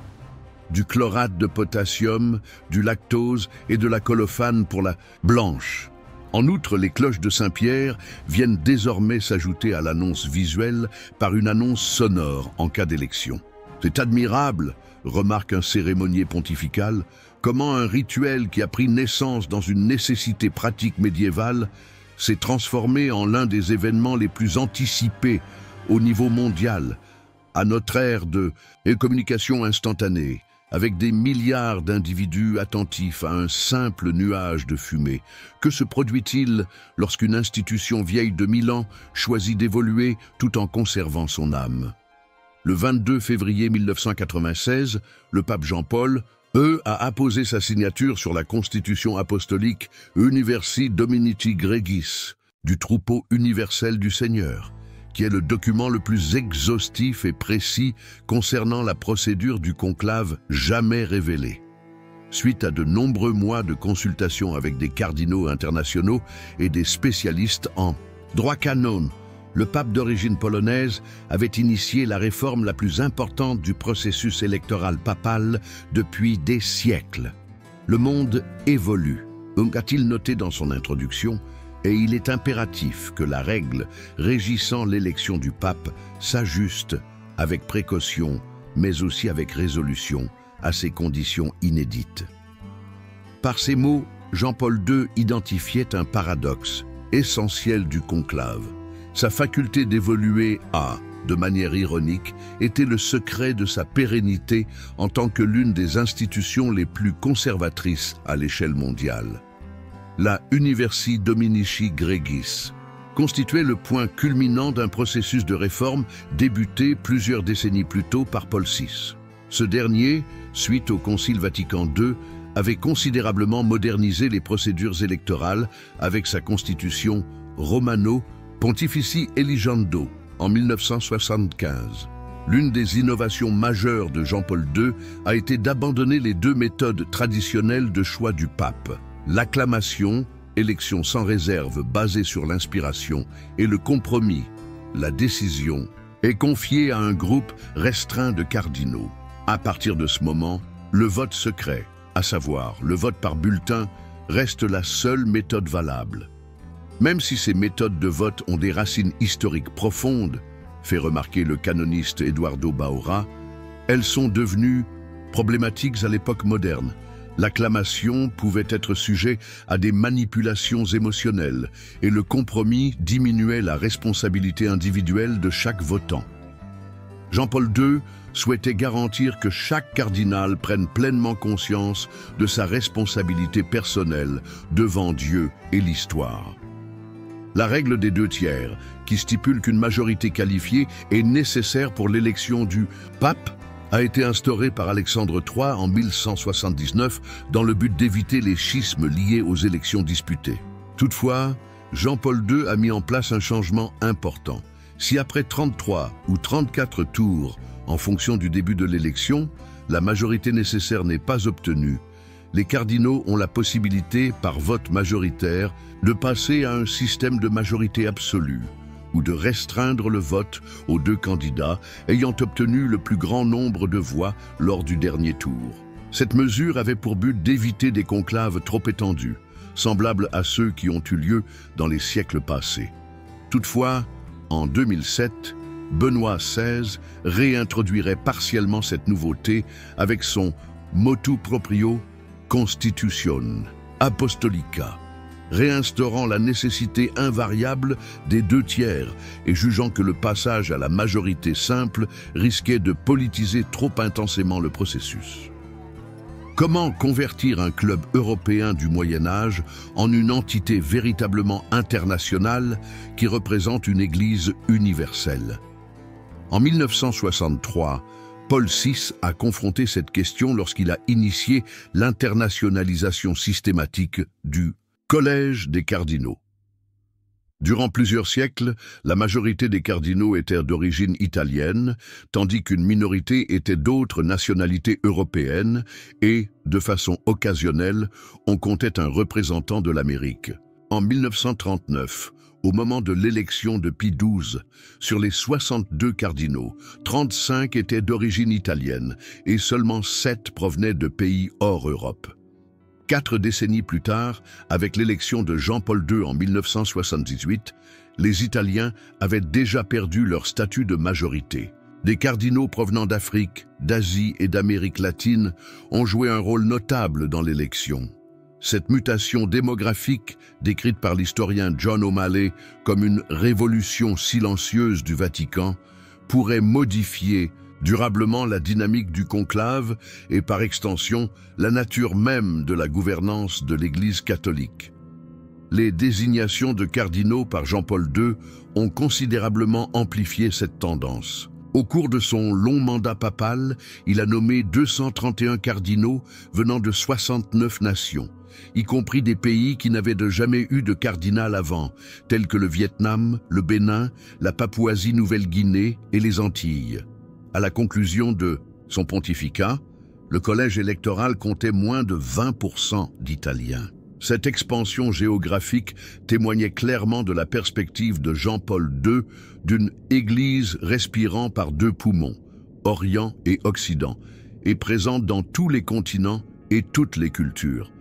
du chlorate de potassium, du lactose et de la colophane pour la blanche. En outre, les cloches de Saint-Pierre viennent désormais s'ajouter à l'annonce visuelle par une annonce sonore en cas d'élection. C'est admirable, remarque un cérémonier pontifical, comment un rituel qui a pris naissance dans une nécessité pratique médiévale s'est transformé en l'un des événements les plus anticipés au niveau mondial, à notre ère de communication instantanée, avec des milliards d'individus attentifs à un simple nuage de fumée. Que se produit-il lorsqu'une institution vieille de 1000 ans choisit d'évoluer tout en conservant son âme? Le 22 février 1996, le pape Jean-Paul a apposé sa signature sur la Constitution apostolique Universi Dominici Gregis, du troupeau universel du Seigneur, qui est le document le plus exhaustif et précis concernant la procédure du conclave jamais révélée. Suite à de nombreux mois de consultations avec des cardinaux internationaux et des spécialistes en droit canon, le pape d'origine polonaise avait initié la réforme la plus importante du processus électoral papal depuis des siècles. Le monde évolue, a-t-il noté dans son introduction, et il est impératif que la règle régissant l'élection du pape s'ajuste avec précaution, mais aussi avec résolution, à ces conditions inédites. Par ces mots, Jean-Paul II identifiait un paradoxe essentiel du conclave. Sa faculté d'évoluer a, de manière ironique, été le secret de sa pérennité en tant que l'une des institutions les plus conservatrices à l'échelle mondiale. La Universi Dominici Gregis constituait le point culminant d'un processus de réforme débuté plusieurs décennies plus tôt par Paul VI. Ce dernier, suite au Concile Vatican II, avait considérablement modernisé les procédures électorales avec sa constitution Romano Pontifici Eligiendo en 1975. L'une des innovations majeures de Jean-Paul II a été d'abandonner les deux méthodes traditionnelles de choix du pape, l'acclamation, élection sans réserve basée sur l'inspiration, et le compromis, la décision, est confiée à un groupe restreint de cardinaux. À partir de ce moment, le vote secret, à savoir le vote par bulletin, reste la seule méthode valable. Même si ces méthodes de vote ont des racines historiques profondes, fait remarquer le canoniste Eduardo Baura, elles sont devenues problématiques à l'époque moderne. L'acclamation pouvait être sujet à des manipulations émotionnelles et le compromis diminuait la responsabilité individuelle de chaque votant. Jean-Paul II souhaitait garantir que chaque cardinal prenne pleinement conscience de sa responsabilité personnelle devant Dieu et l'histoire. La règle des 2/3, qui stipule qu'une majorité qualifiée est nécessaire pour l'élection du pape, a été instaurée par Alexandre III en 1179 dans le but d'éviter les schismes liés aux élections disputées. Toutefois, Jean-Paul II a mis en place un changement important. Si après 33 ou 34 tours, en fonction du début de l'élection, la majorité nécessaire n'est pas obtenue, les cardinaux ont la possibilité, par vote majoritaire, de passer à un système de majorité absolue ou de restreindre le vote aux deux candidats ayant obtenu le plus grand nombre de voix lors du dernier tour. Cette mesure avait pour but d'éviter des conclaves trop étendus, semblables à ceux qui ont eu lieu dans les siècles passés. Toutefois, en 2007, Benoît XVI réintroduirait partiellement cette nouveauté avec son motu proprio Constitution Apostolica, réinstaurant la nécessité invariable des 2/3 et jugeant que le passage à la majorité simple risquait de politiser trop intensément le processus. Comment convertir un club européen du Moyen-Âge en une entité véritablement internationale qui représente une Église universelle? En 1963, Paul VI a confronté cette question lorsqu'il a initié l'internationalisation systématique du Collège des cardinaux. Durant plusieurs siècles, la majorité des cardinaux était d'origine italienne, tandis qu'une minorité était d'autres nationalités européennes et, de façon occasionnelle, on comptait un représentant de l'Amérique. En 1939, au moment de l'élection de Pie XII, sur les 62 cardinaux, 35 étaient d'origine italienne et seulement 7 provenaient de pays hors Europe. 4 décennies plus tard, avec l'élection de Jean-Paul II en 1978, les Italiens avaient déjà perdu leur statut de majorité. Des cardinaux provenant d'Afrique, d'Asie et d'Amérique latine ont joué un rôle notable dans l'élection. Cette mutation démographique, décrite par l'historien John O'Malley comme une révolution silencieuse du Vatican, pourrait modifier durablement la dynamique du conclave et par extension la nature même de la gouvernance de l'Église catholique. Les désignations de cardinaux par Jean-Paul II ont considérablement amplifié cette tendance. Au cours de son long mandat papal, il a nommé 231 cardinaux venant de 69 nations, y compris des pays qui n'avaient jamais eu de cardinal avant, tels que le Vietnam, le Bénin, la Papouasie-Nouvelle-Guinée et les Antilles. À la conclusion de son pontificat, le collège électoral comptait moins de 20% d'Italiens. Cette expansion géographique témoignait clairement de la perspective de Jean-Paul II d'une Église respirant par deux poumons, Orient et Occident, et présente dans tous les continents et toutes les cultures.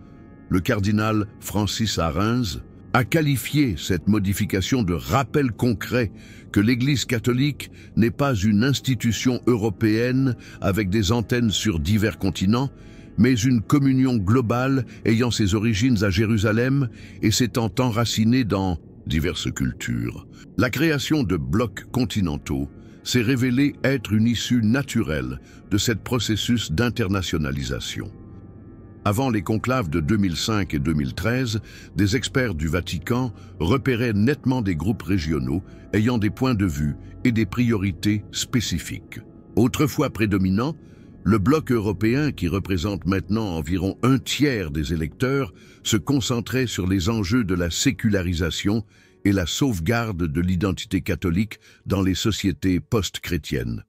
Le cardinal Francis Arinze, a qualifié cette modification de rappel concret que l'Église catholique n'est pas une institution européenne avec des antennes sur divers continents, mais une communion globale ayant ses origines à Jérusalem et s'étant enracinée dans diverses cultures. La création de blocs continentaux s'est révélée être une issue naturelle de ce processus d'internationalisation. Avant les conclaves de 2005 et 2013, des experts du Vatican repéraient nettement des groupes régionaux ayant des points de vue et des priorités spécifiques. Autrefois prédominant, le bloc européen, qui représente maintenant environ un tiers des électeurs, se concentrait sur les enjeux de la sécularisation et la sauvegarde de l'identité catholique dans les sociétés post-chrétiennes.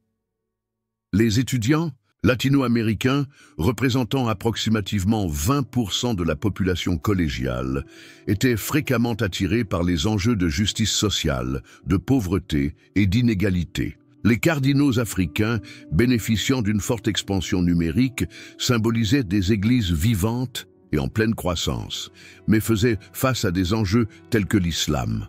Les étudiants latino-américains, représentant approximativement 20% de la population collégiale, étaient fréquemment attirés par les enjeux de justice sociale, de pauvreté et d'inégalité. Les cardinaux africains, bénéficiant d'une forte expansion numérique, symbolisaient des églises vivantes et en pleine croissance, mais faisaient face à des enjeux tels que l'islam.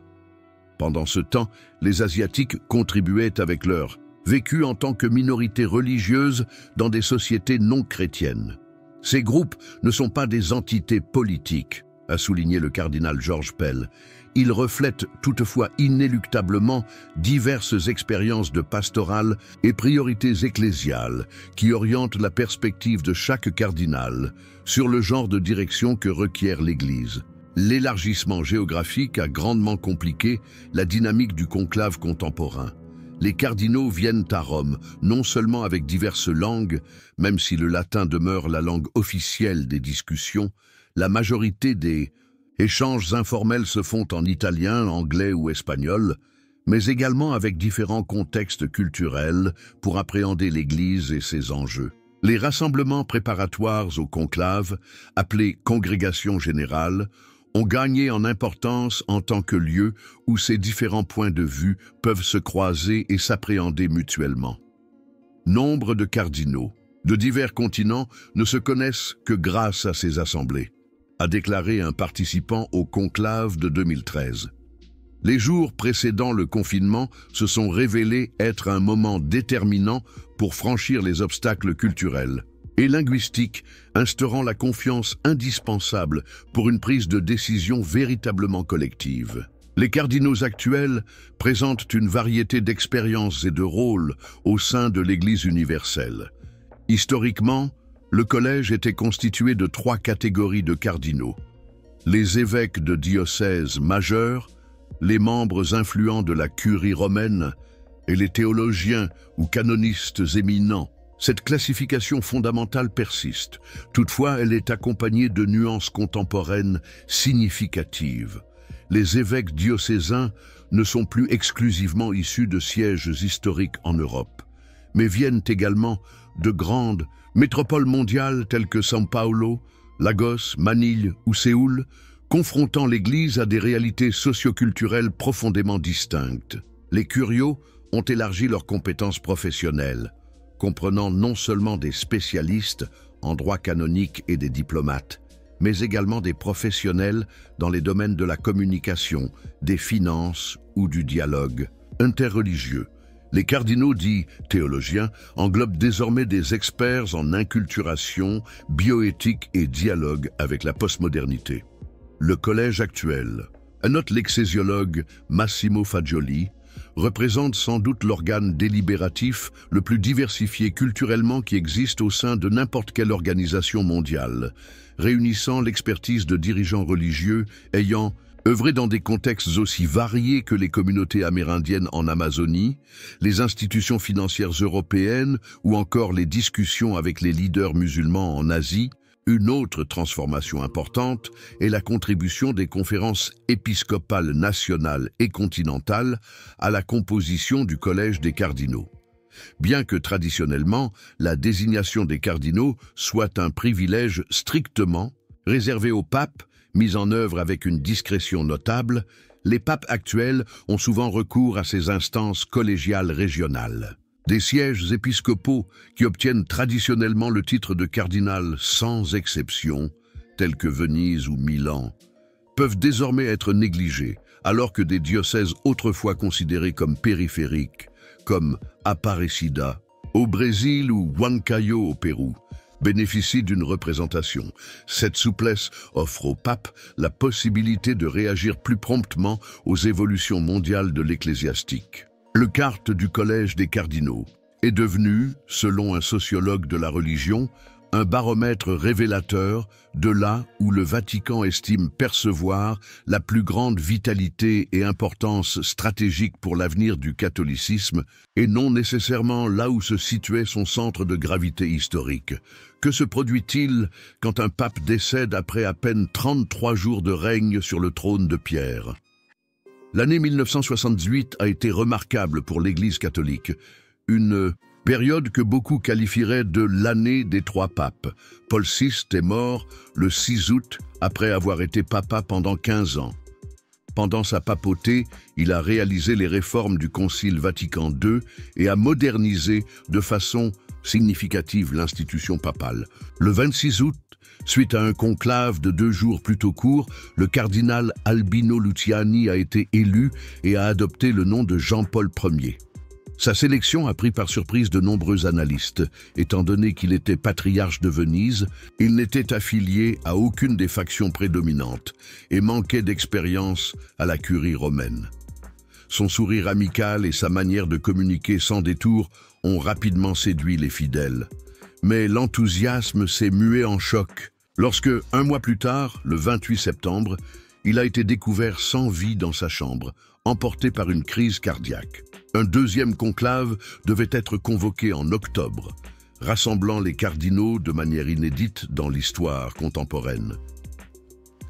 Pendant ce temps, les Asiatiques contribuaient avec leur vécu en tant que minorité religieuse dans des sociétés non chrétiennes. Ces groupes ne sont pas des entités politiques, a souligné le cardinal George Pell. Ils reflètent toutefois inéluctablement diverses expériences de pastorale et priorités ecclésiales qui orientent la perspective de chaque cardinal sur le genre de direction que requiert l'Église. L'élargissement géographique a grandement compliqué la dynamique du conclave contemporain. Les cardinaux viennent à Rome, non seulement avec diverses langues, même si le latin demeure la langue officielle des discussions, la majorité des échanges informels se font en italien, anglais ou espagnol, mais également avec différents contextes culturels pour appréhender l'Église et ses enjeux. Les rassemblements préparatoires au conclave, appelés congrégations générales, ont gagné en importance en tant que lieu où ces différents points de vue peuvent se croiser et s'appréhender mutuellement. Nombre de cardinaux de divers continents ne se connaissent que grâce à ces assemblées, a déclaré un participant au conclave de 2013. Les jours précédant le confinement se sont révélés être un moment déterminant pour franchir les obstacles culturels et linguistiques, instaurant la confiance indispensable pour une prise de décision véritablement collective. Les cardinaux actuels présentent une variété d'expériences et de rôles au sein de l'Église universelle. Historiquement, le collège était constitué de 3 catégories de cardinaux: les évêques de diocèses majeurs, les membres influents de la curie romaine et les théologiens ou canonistes éminents. Cette classification fondamentale persiste. Toutefois, elle est accompagnée de nuances contemporaines significatives. Les évêques diocésains ne sont plus exclusivement issus de sièges historiques en Europe, mais viennent également de grandes métropoles mondiales telles que São Paulo, Lagos, Manille ou Séoul, confrontant l'Église à des réalités socioculturelles profondément distinctes. Les curiaux ont élargi leurs compétences professionnelles, comprenant non seulement des spécialistes en droit canonique et des diplomates, mais également des professionnels dans les domaines de la communication, des finances ou du dialogue interreligieux. Les cardinaux dits théologiens englobent désormais des experts en inculturation, bioéthique et dialogue avec la postmodernité. Le collège actuel, note l'excésiologue Massimo Fagioli, représente sans doute l'organe délibératif le plus diversifié culturellement qui existe au sein de n'importe quelle organisation mondiale, réunissant l'expertise de dirigeants religieux ayant œuvré dans des contextes aussi variés que les communautés amérindiennes en Amazonie, les institutions financières européennes ou encore les discussions avec les leaders musulmans en Asie. Une autre transformation importante est la contribution des conférences épiscopales nationales et continentales à la composition du collège des cardinaux. Bien que traditionnellement, la désignation des cardinaux soit un privilège strictement réservé aux papes, mis en œuvre avec une discrétion notable, les papes actuels ont souvent recours à ces instances collégiales régionales. Des sièges épiscopaux qui obtiennent traditionnellement le titre de cardinal sans exception, tels que Venise ou Milan, peuvent désormais être négligés, alors que des diocèses autrefois considérés comme périphériques, comme Aparecida au Brésil ou Huancayo au Pérou, bénéficient d'une représentation. Cette souplesse offre au pape la possibilité de réagir plus promptement aux évolutions mondiales de l'ecclésiastique. Le carte du Collège des cardinaux est devenu, selon un sociologue de la religion, un baromètre révélateur de là où le Vatican estime percevoir la plus grande vitalité et importance stratégique pour l'avenir du catholicisme, et non nécessairement là où se situait son centre de gravité historique. Que se produit-il quand un pape décède après à peine 33 jours de règne sur le trône de Pierre? L'année 1978 a été remarquable pour l'Église catholique, une période que beaucoup qualifieraient de l'année des trois papes. Paul VI est mort le 6 août après avoir été papa pendant 15 ans. Pendant sa papauté, il a réalisé les réformes du Concile Vatican II et a modernisé de façon significative l'institution papale. Le 26 août, suite à un conclave de 2 jours plutôt court, le cardinal Albino Luciani a été élu et a adopté le nom de Jean-Paul Ier. Sa sélection a pris par surprise de nombreux analystes. Étant donné qu'il était patriarche de Venise, il n'était affilié à aucune des factions prédominantes et manquait d'expérience à la curie romaine. Son sourire amical et sa manière de communiquer sans détour ont rapidement séduit les fidèles. Mais l'enthousiasme s'est mué en choc lorsque, 1 mois plus tard, le 28 septembre, il a été découvert sans vie dans sa chambre, emporté par une crise cardiaque. Un deuxième conclave devait être convoqué en octobre, rassemblant les cardinaux de manière inédite dans l'histoire contemporaine.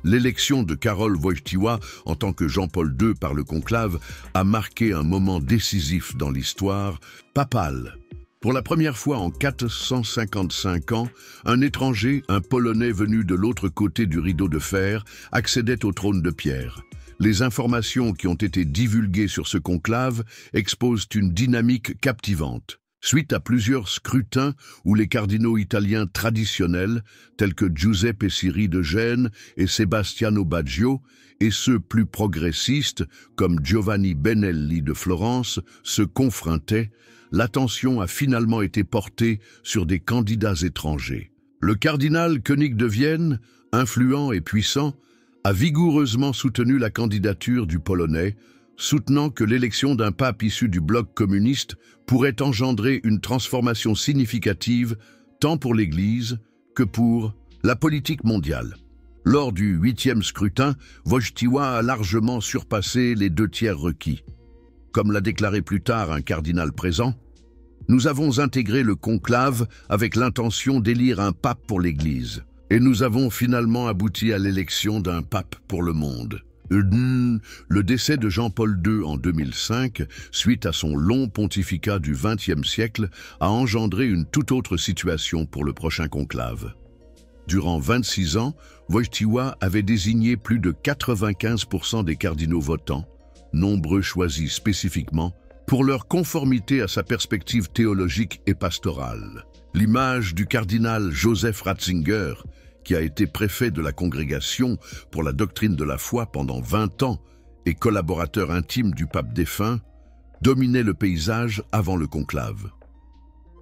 L'élection de Karol Wojtyła en tant que Jean-Paul II par le conclave a marqué un moment décisif dans l'histoire papale. Pour la première fois en 455 ans, un étranger, un Polonais venu de l'autre côté du rideau de fer, accédait au trône de Pierre. Les informations qui ont été divulguées sur ce conclave exposent une dynamique captivante. Suite à plusieurs scrutins où les cardinaux italiens traditionnels, tels que Giuseppe Siri de Gênes et Sebastiano Baggio, et ceux plus progressistes, comme Giovanni Benelli de Florence, se confrontaient, l'attention a finalement été portée sur des candidats étrangers. Le cardinal Koenig de Vienne, influent et puissant, a vigoureusement soutenu la candidature du Polonais, soutenant que l'élection d'un pape issu du bloc communiste pourrait engendrer une transformation significative tant pour l'Église que pour la politique mondiale. Lors du 8e scrutin, Wojtyła a largement surpassé les 2/3 requis. Comme l'a déclaré plus tard un cardinal présent, « Nous avons intégré le conclave avec l'intention d'élire un pape pour l'Église. Et nous avons finalement abouti à l'élection d'un pape pour le monde. » Le décès de Jean-Paul II en 2005, suite à son long pontificat du XXe siècle, a engendré une toute autre situation pour le prochain conclave. Durant 26 ans, Wojtyła avait désigné plus de 95% des cardinaux votants, nombreux choisis spécifiquement, pour leur conformité à sa perspective théologique et pastorale. L'image du cardinal Joseph Ratzinger, qui a été préfet de la Congrégation pour la doctrine de la foi pendant 20 ans et collaborateur intime du pape défunt, dominait le paysage avant le conclave.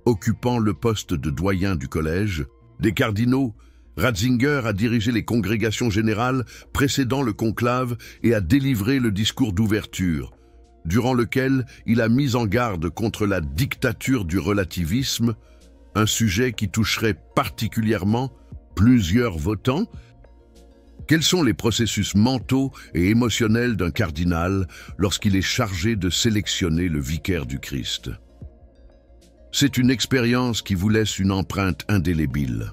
Occupant le poste de doyen du collège des cardinaux, Ratzinger a dirigé les congrégations générales précédant le conclave et a délivré le discours d'ouverture, durant lequel il a mis en garde contre la dictature du relativisme, un sujet qui toucherait particulièrement plusieurs votants. Quels sont les processus mentaux et émotionnels d'un cardinal lorsqu'il est chargé de sélectionner le vicaire du Christ? C'est une expérience qui vous laisse une empreinte indélébile,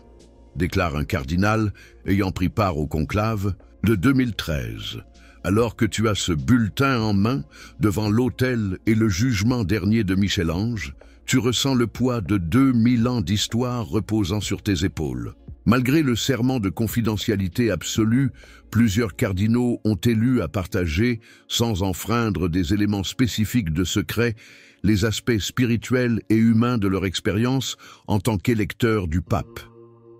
déclare un cardinal ayant pris part au conclave de 2013. Alors que tu as ce bulletin en main devant l'autel et le jugement dernier de Michel-Ange, tu ressens le poids de 2000 ans d'histoire reposant sur tes épaules. Malgré le serment de confidentialité absolue, plusieurs cardinaux ont élu à partager, sans enfreindre des éléments spécifiques de secret, les aspects spirituels et humains de leur expérience en tant qu'électeurs du pape.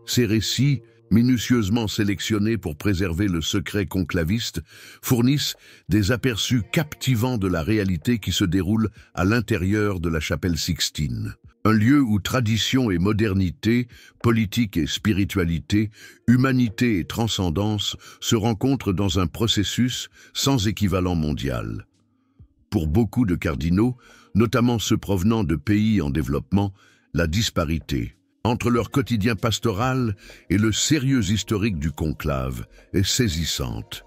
Ces récits, minutieusement sélectionnés pour préserver le secret conclaviste, fournissent des aperçus captivants de la réalité qui se déroule à l'intérieur de la chapelle Sixtine. Un lieu où tradition et modernité, politique et spiritualité, humanité et transcendance se rencontrent dans un processus sans équivalent mondial. Pour beaucoup de cardinaux, notamment ceux provenant de pays en développement, la disparité entre leur quotidien pastoral et le sérieux historique du conclave est saisissante.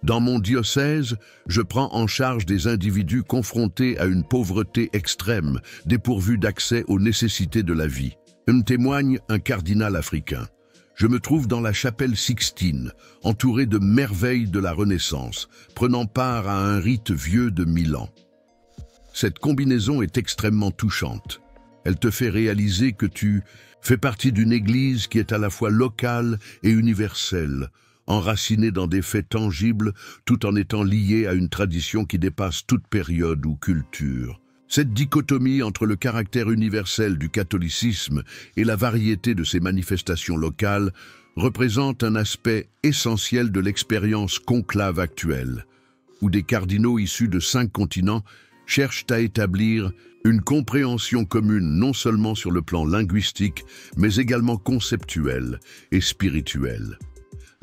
Dans mon diocèse, je prends en charge des individus confrontés à une pauvreté extrême, dépourvus d'accès aux nécessités de la vie. Me témoigne un cardinal africain. Je me trouve dans la chapelle Sixtine, entouré de merveilles de la Renaissance, prenant part à un rite vieux de 1000 ans. Cette combinaison est extrêmement touchante. Elle te fait réaliser que tu fais partie d'une église qui est à la fois locale et universelle, enracinée dans des faits tangibles tout en étant liée à une tradition qui dépasse toute période ou culture. Cette dichotomie entre le caractère universel du catholicisme et la variété de ses manifestations locales représente un aspect essentiel de l'expérience conclave actuelle, où des cardinaux issus de 5 continents cherchent à établir une compréhension commune non seulement sur le plan linguistique, mais également conceptuel et spirituel.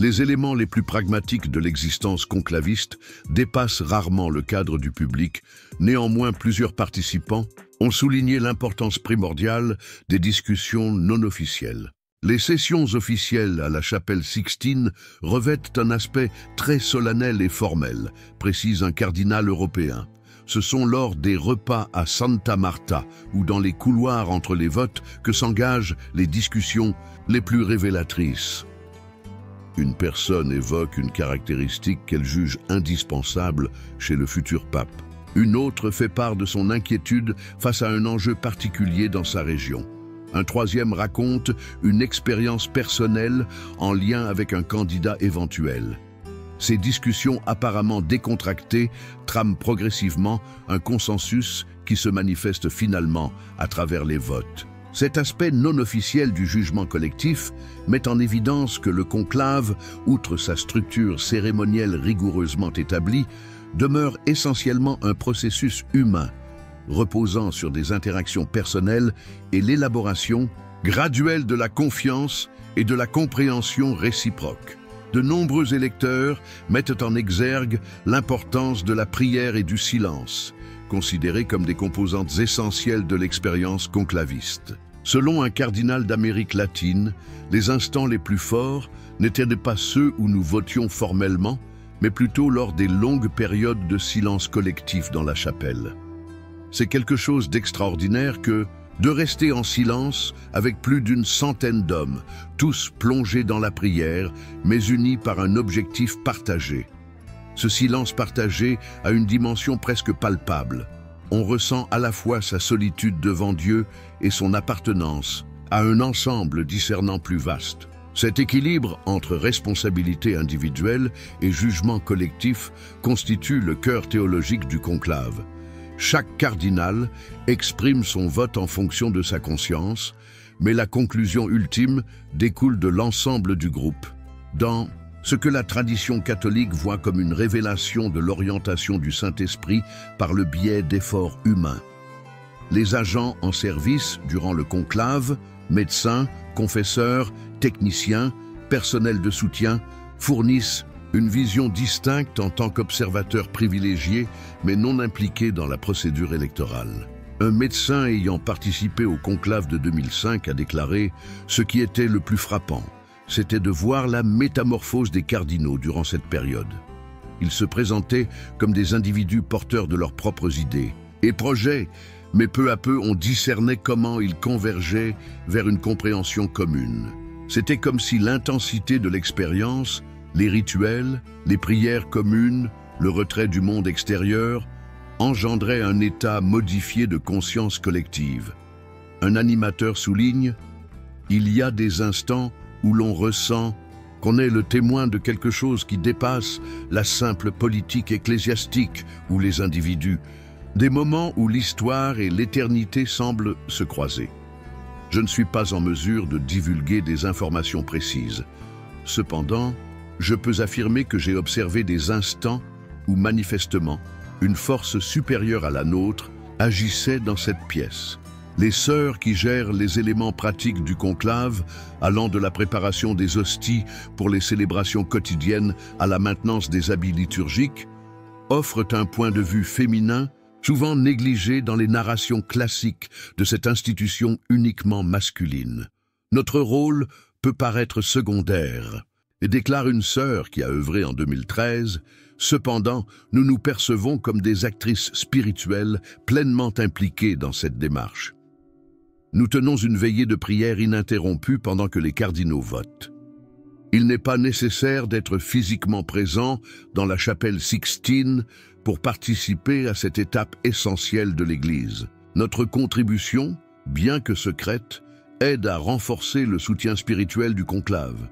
Les éléments les plus pragmatiques de l'existence conclaviste dépassent rarement le cadre du public. Néanmoins, plusieurs participants ont souligné l'importance primordiale des discussions non officielles. Les sessions officielles à la chapelle Sixtine revêtent un aspect très solennel et formel, précise un cardinal européen. Ce sont lors des repas à Santa Marta ou dans les couloirs entre les votes que s'engagent les discussions les plus révélatrices. Une personne évoque une caractéristique qu'elle juge indispensable chez le futur pape. Une autre fait part de son inquiétude face à un enjeu particulier dans sa région. Un troisième raconte une expérience personnelle en lien avec un candidat éventuel. Ces discussions apparemment décontractées trament progressivement un consensus qui se manifeste finalement à travers les votes. Cet aspect non officiel du jugement collectif met en évidence que le conclave, outre sa structure cérémonielle rigoureusement établie, demeure essentiellement un processus humain, reposant sur des interactions personnelles et l'élaboration graduelle de la confiance et de la compréhension réciproque. De nombreux électeurs mettent en exergue l'importance de la prière et du silence, considérés comme des composantes essentielles de l'expérience conclaviste. Selon un cardinal d'Amérique latine, les instants les plus forts n'étaient pas ceux où nous votions formellement, mais plutôt lors des longues périodes de silence collectif dans la chapelle. C'est quelque chose d'extraordinaire que de rester en silence avec plus d'une centaine d'hommes, tous plongés dans la prière, mais unis par un objectif partagé. Ce silence partagé a une dimension presque palpable. On ressent à la fois sa solitude devant Dieu et son appartenance à un ensemble discernant plus vaste. Cet équilibre entre responsabilité individuelle et jugement collectif constitue le cœur théologique du conclave. Chaque cardinal exprime son vote en fonction de sa conscience, mais la conclusion ultime découle de l'ensemble du groupe. Dans ce que la tradition catholique voit comme une révélation de l'orientation du Saint-Esprit par le biais d'efforts humains. Les agents en service durant le conclave, médecins, confesseurs, techniciens, personnel de soutien, fournissent une vision distincte en tant qu'observateurs privilégiés, mais non impliqués dans la procédure électorale. Un médecin ayant participé au conclave de 2005 a déclaré « Ce qui était le plus frappant, c'était de voir la métamorphose des cardinaux durant cette période. Ils se présentaient comme des individus porteurs de leurs propres idées et projets, mais peu à peu on discernait comment ils convergeaient vers une compréhension commune. C'était comme si l'intensité de l'expérience, les rituels, les prières communes, le retrait du monde extérieur, engendraient un état modifié de conscience collective. Un animateur souligne « Il y a des instants où l'on ressent qu'on est le témoin de quelque chose qui dépasse la simple politique ecclésiastique ou les individus, des moments où l'histoire et l'éternité semblent se croiser. Je ne suis pas en mesure de divulguer des informations précises. Cependant, je peux affirmer que j'ai observé des instants où manifestement, une force supérieure à la nôtre agissait dans cette pièce. Les sœurs qui gèrent les éléments pratiques du conclave, allant de la préparation des hosties pour les célébrations quotidiennes à la maintenance des habits liturgiques, offrent un point de vue féminin souvent négligé dans les narrations classiques de cette institution uniquement masculine. Notre rôle peut paraître secondaire, et déclare une sœur qui a œuvré en 2013, cependant, nous nous percevons comme des actrices spirituelles pleinement impliquées dans cette démarche. Nous tenons une veillée de prière ininterrompue pendant que les cardinaux votent. Il n'est pas nécessaire d'être physiquement présent dans la chapelle Sixtine pour participer à cette étape essentielle de l'Église. Notre contribution, bien que secrète, aide à renforcer le soutien spirituel du conclave.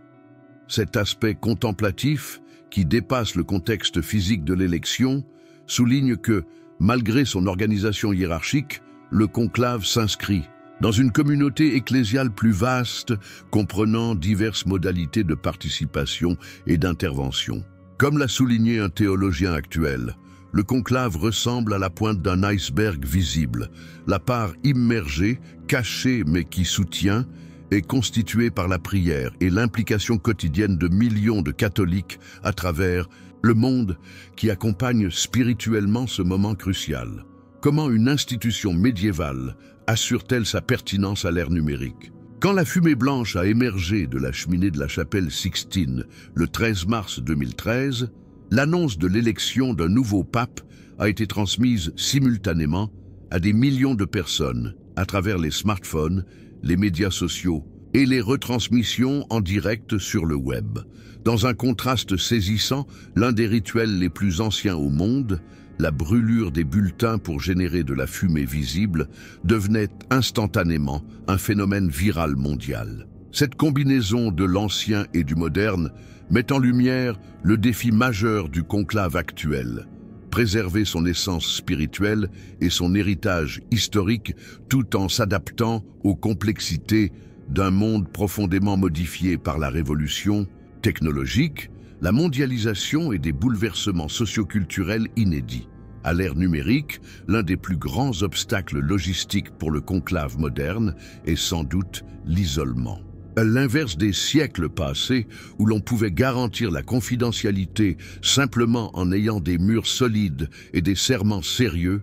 Cet aspect contemplatif, qui dépasse le contexte physique de l'élection, souligne que, malgré son organisation hiérarchique, le conclave s'inscrit dans une communauté ecclésiale plus vaste, comprenant diverses modalités de participation et d'intervention. Comme l'a souligné un théologien actuel, le conclave ressemble à la pointe d'un iceberg visible. La part immergée, cachée mais qui soutient, est constituée par la prière et l'implication quotidienne de millions de catholiques à travers le monde qui accompagnent spirituellement ce moment crucial. Comment une institution médiévale assure-t-elle sa pertinence à l'ère numérique? Quand la fumée blanche a émergé de la cheminée de la chapelle Sixtine le 13 mars 2013, l'annonce de l'élection d'un nouveau pape a été transmise simultanément à des millions de personnes à travers les smartphones, les médias sociaux et les retransmissions en direct sur le web. Dans un contraste saisissant, l'un des rituels les plus anciens au monde, la brûlure des bulletins pour générer de la fumée visible, devenait instantanément un phénomène viral mondial. Cette combinaison de l'ancien et du moderne met en lumière le défi majeur du conclave actuel: préserver son essence spirituelle et son héritage historique tout en s'adaptant aux complexités d'un monde profondément modifié par la révolution technologique, la mondialisation et des bouleversements socioculturels inédits. À l'ère numérique, l'un des plus grands obstacles logistiques pour le conclave moderne est sans doute l'isolement. À l'inverse des siècles passés, où l'on pouvait garantir la confidentialité simplement en ayant des murs solides et des serments sérieux,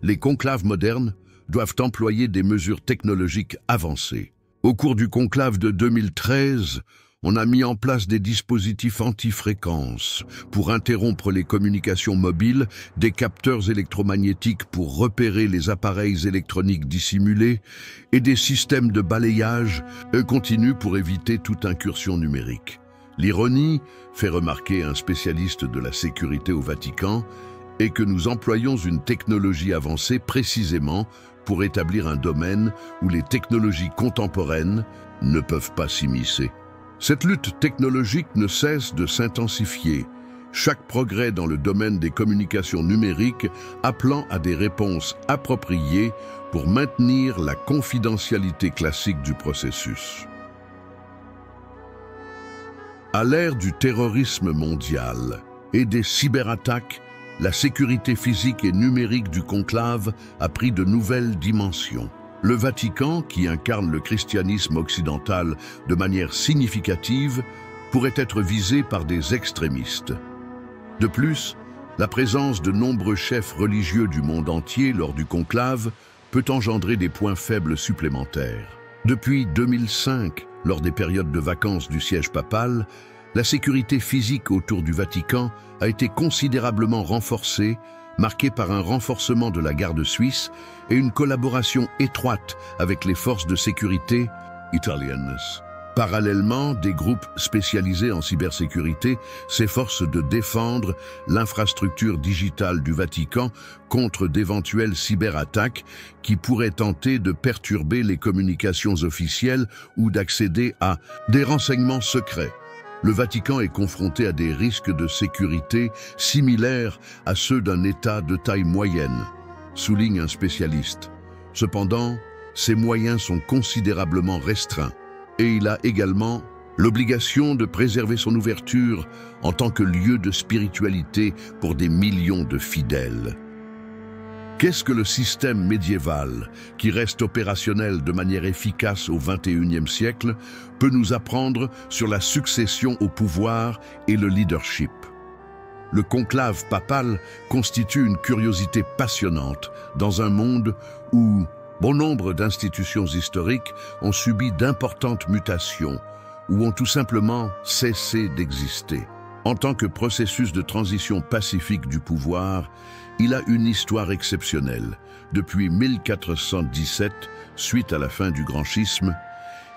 les conclaves modernes doivent employer des mesures technologiques avancées. Au cours du conclave de 2013, on a mis en place des dispositifs anti-fréquences pour interrompre les communications mobiles, des capteurs électromagnétiques pour repérer les appareils électroniques dissimulés et des systèmes de balayage continus pour éviter toute incursion numérique. L'ironie, fait remarquer un spécialiste de la sécurité au Vatican, est que nous employons une technologie avancée précisément pour établir un domaine où les technologies contemporaines ne peuvent pas s'immiscer. Cette lutte technologique ne cesse de s'intensifier, chaque progrès dans le domaine des communications numériques appelant à des réponses appropriées pour maintenir la confidentialité classique du processus. À l'ère du terrorisme mondial et des cyberattaques, la sécurité physique et numérique du conclave a pris de nouvelles dimensions. Le Vatican, qui incarne le christianisme occidental de manière significative, pourrait être visé par des extrémistes. De plus, la présence de nombreux chefs religieux du monde entier lors du conclave peut engendrer des points faibles supplémentaires. Depuis 2005, lors des périodes de vacances du siège papal, la sécurité physique autour du Vatican a été considérablement renforcée, marquée par un renforcement de la garde suisse et une collaboration étroite avec les forces de sécurité italiennes. Parallèlement, des groupes spécialisés en cybersécurité s'efforcent de défendre l'infrastructure digitale du Vatican contre d'éventuelles cyberattaques qui pourraient tenter de perturber les communications officielles ou d'accéder à des renseignements secrets. Le Vatican est confronté à des risques de sécurité similaires à ceux d'un État de taille moyenne, souligne un spécialiste. Cependant, ses moyens sont considérablement restreints et il a également l'obligation de préserver son ouverture en tant que lieu de spiritualité pour des millions de fidèles. Qu'est-ce que le système médiéval, qui reste opérationnel de manière efficace au XXIe siècle, peut nous apprendre sur la succession au pouvoir et le leadership? Le conclave papal constitue une curiosité passionnante dans un monde où bon nombre d'institutions historiques ont subi d'importantes mutations ou ont tout simplement cessé d'exister. En tant que processus de transition pacifique du pouvoir, il a une histoire exceptionnelle. Depuis 1417, suite à la fin du Grand Schisme,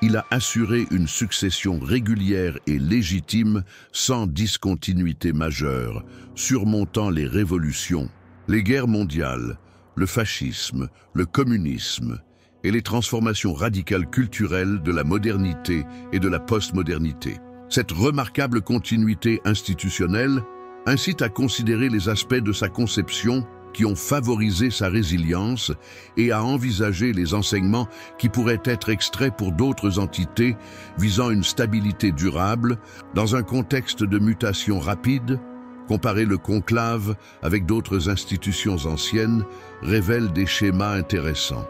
il a assuré une succession régulière et légitime sans discontinuité majeure, surmontant les révolutions, les guerres mondiales, le fascisme, le communisme et les transformations radicales culturelles de la modernité et de la postmodernité. Cette remarquable continuité institutionnelle incite à considérer les aspects de sa conception qui ont favorisé sa résilience et à envisager les enseignements qui pourraient être extraits pour d'autres entités visant une stabilité durable dans un contexte de mutation rapide. Comparer le conclave avec d'autres institutions anciennes révèle des schémas intéressants.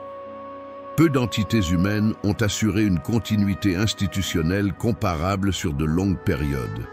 Peu d'entités humaines ont assuré une continuité institutionnelle comparable sur de longues périodes.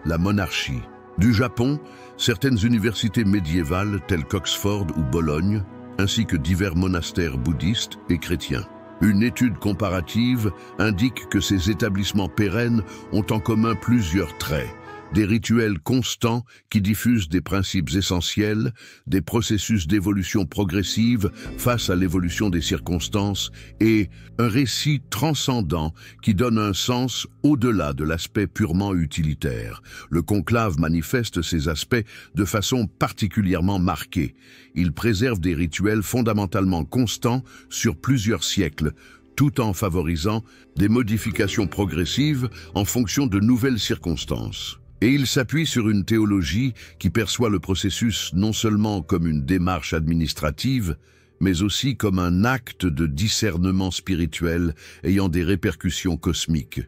La monarchie. Du Japon, certaines universités médiévales telles qu'Oxford ou Bologne, ainsi que divers monastères bouddhistes et chrétiens. Une étude comparative indique que ces établissements pérennes ont en commun plusieurs traits. Des rituels constants qui diffusent des principes essentiels, des processus d'évolution progressive face à l'évolution des circonstances et un récit transcendant qui donne un sens au-delà de l'aspect purement utilitaire. Le conclave manifeste ces aspects de façon particulièrement marquée. Il préserve des rituels fondamentalement constants sur plusieurs siècles, tout en favorisant des modifications progressives en fonction de nouvelles circonstances. Et il s'appuie sur une théologie qui perçoit le processus non seulement comme une démarche administrative, mais aussi comme un acte de discernement spirituel ayant des répercussions cosmiques.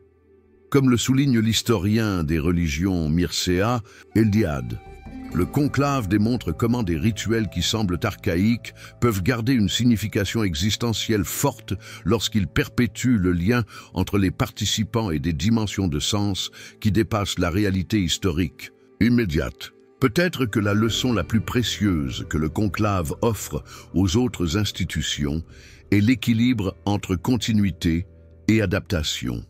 Comme le souligne l'historien des religions Mircea Eliade, le conclave démontre comment des rituels qui semblent archaïques peuvent garder une signification existentielle forte lorsqu'ils perpétuent le lien entre les participants et des dimensions de sens qui dépassent la réalité historique immédiate. Peut-être que la leçon la plus précieuse que le conclave offre aux autres institutions est l'équilibre entre continuité et adaptation.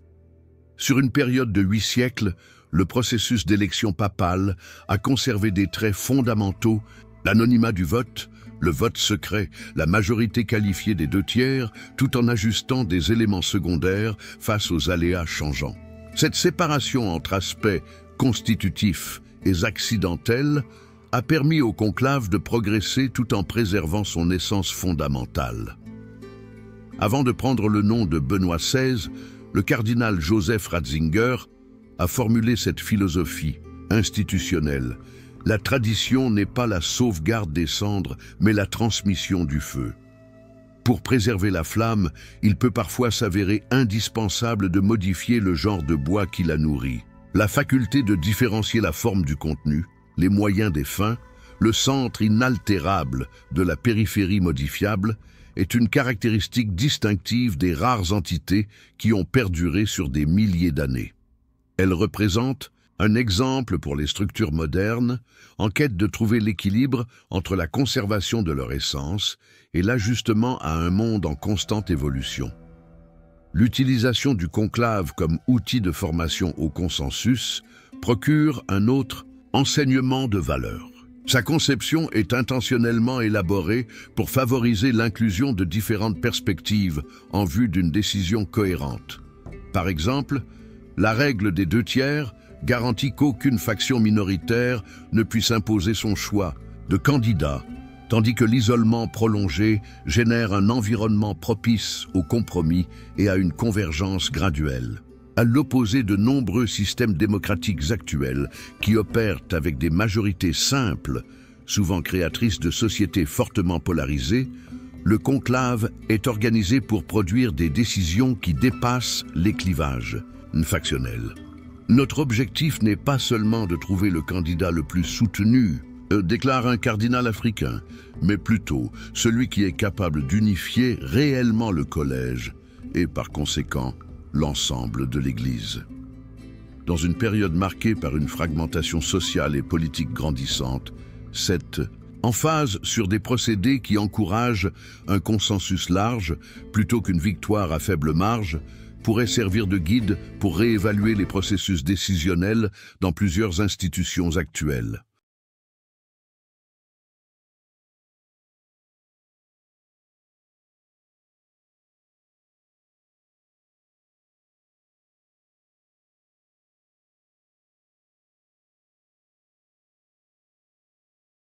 Sur une période de 8 siècles, le processus d'élection papale a conservé des traits fondamentaux, l'anonymat du vote, le vote secret, la majorité qualifiée des 2/3, tout en ajustant des éléments secondaires face aux aléas changeants. Cette séparation entre aspects constitutifs et accidentels a permis au conclave de progresser tout en préservant son essence fondamentale. Avant de prendre le nom de Benoît XVI, le cardinal Joseph Ratzinger a formulé cette philosophie institutionnelle. La tradition n'est pas la sauvegarde des cendres, mais la transmission du feu. Pour préserver la flamme, il peut parfois s'avérer indispensable de modifier le genre de bois qui la nourrit. La faculté de différencier la forme du contenu, les moyens des fins, le centre inaltérable de la périphérie modifiable, est une caractéristique distinctive des rares entités qui ont perduré sur des milliers d'années. Elle représente un exemple pour les structures modernes en quête de trouver l'équilibre entre la conservation de leur essence et l'ajustement à un monde en constante évolution. L'utilisation du conclave comme outil de formation au consensus procure un autre enseignement de valeur. Sa conception est intentionnellement élaborée pour favoriser l'inclusion de différentes perspectives en vue d'une décision cohérente. Par exemple, la règle des 2/3 garantit qu'aucune faction minoritaire ne puisse imposer son choix de candidat, tandis que l'isolement prolongé génère un environnement propice au compromis et à une convergence graduelle. À l'opposé de nombreux systèmes démocratiques actuels qui opèrent avec des majorités simples, souvent créatrices de sociétés fortement polarisées, le conclave est organisé pour produire des décisions qui dépassent les clivages. factionnelle. Notre objectif n'est pas seulement de trouver le candidat le plus soutenu, déclare un cardinal africain, mais plutôt celui qui est capable d'unifier réellement le collège et par conséquent l'ensemble de l'Église. Dans une période marquée par une fragmentation sociale et politique grandissante, cette emphase sur des procédés qui encouragent un consensus large plutôt qu'une victoire à faible marge pourrait servir de guide pour réévaluer les processus décisionnels dans plusieurs institutions actuelles.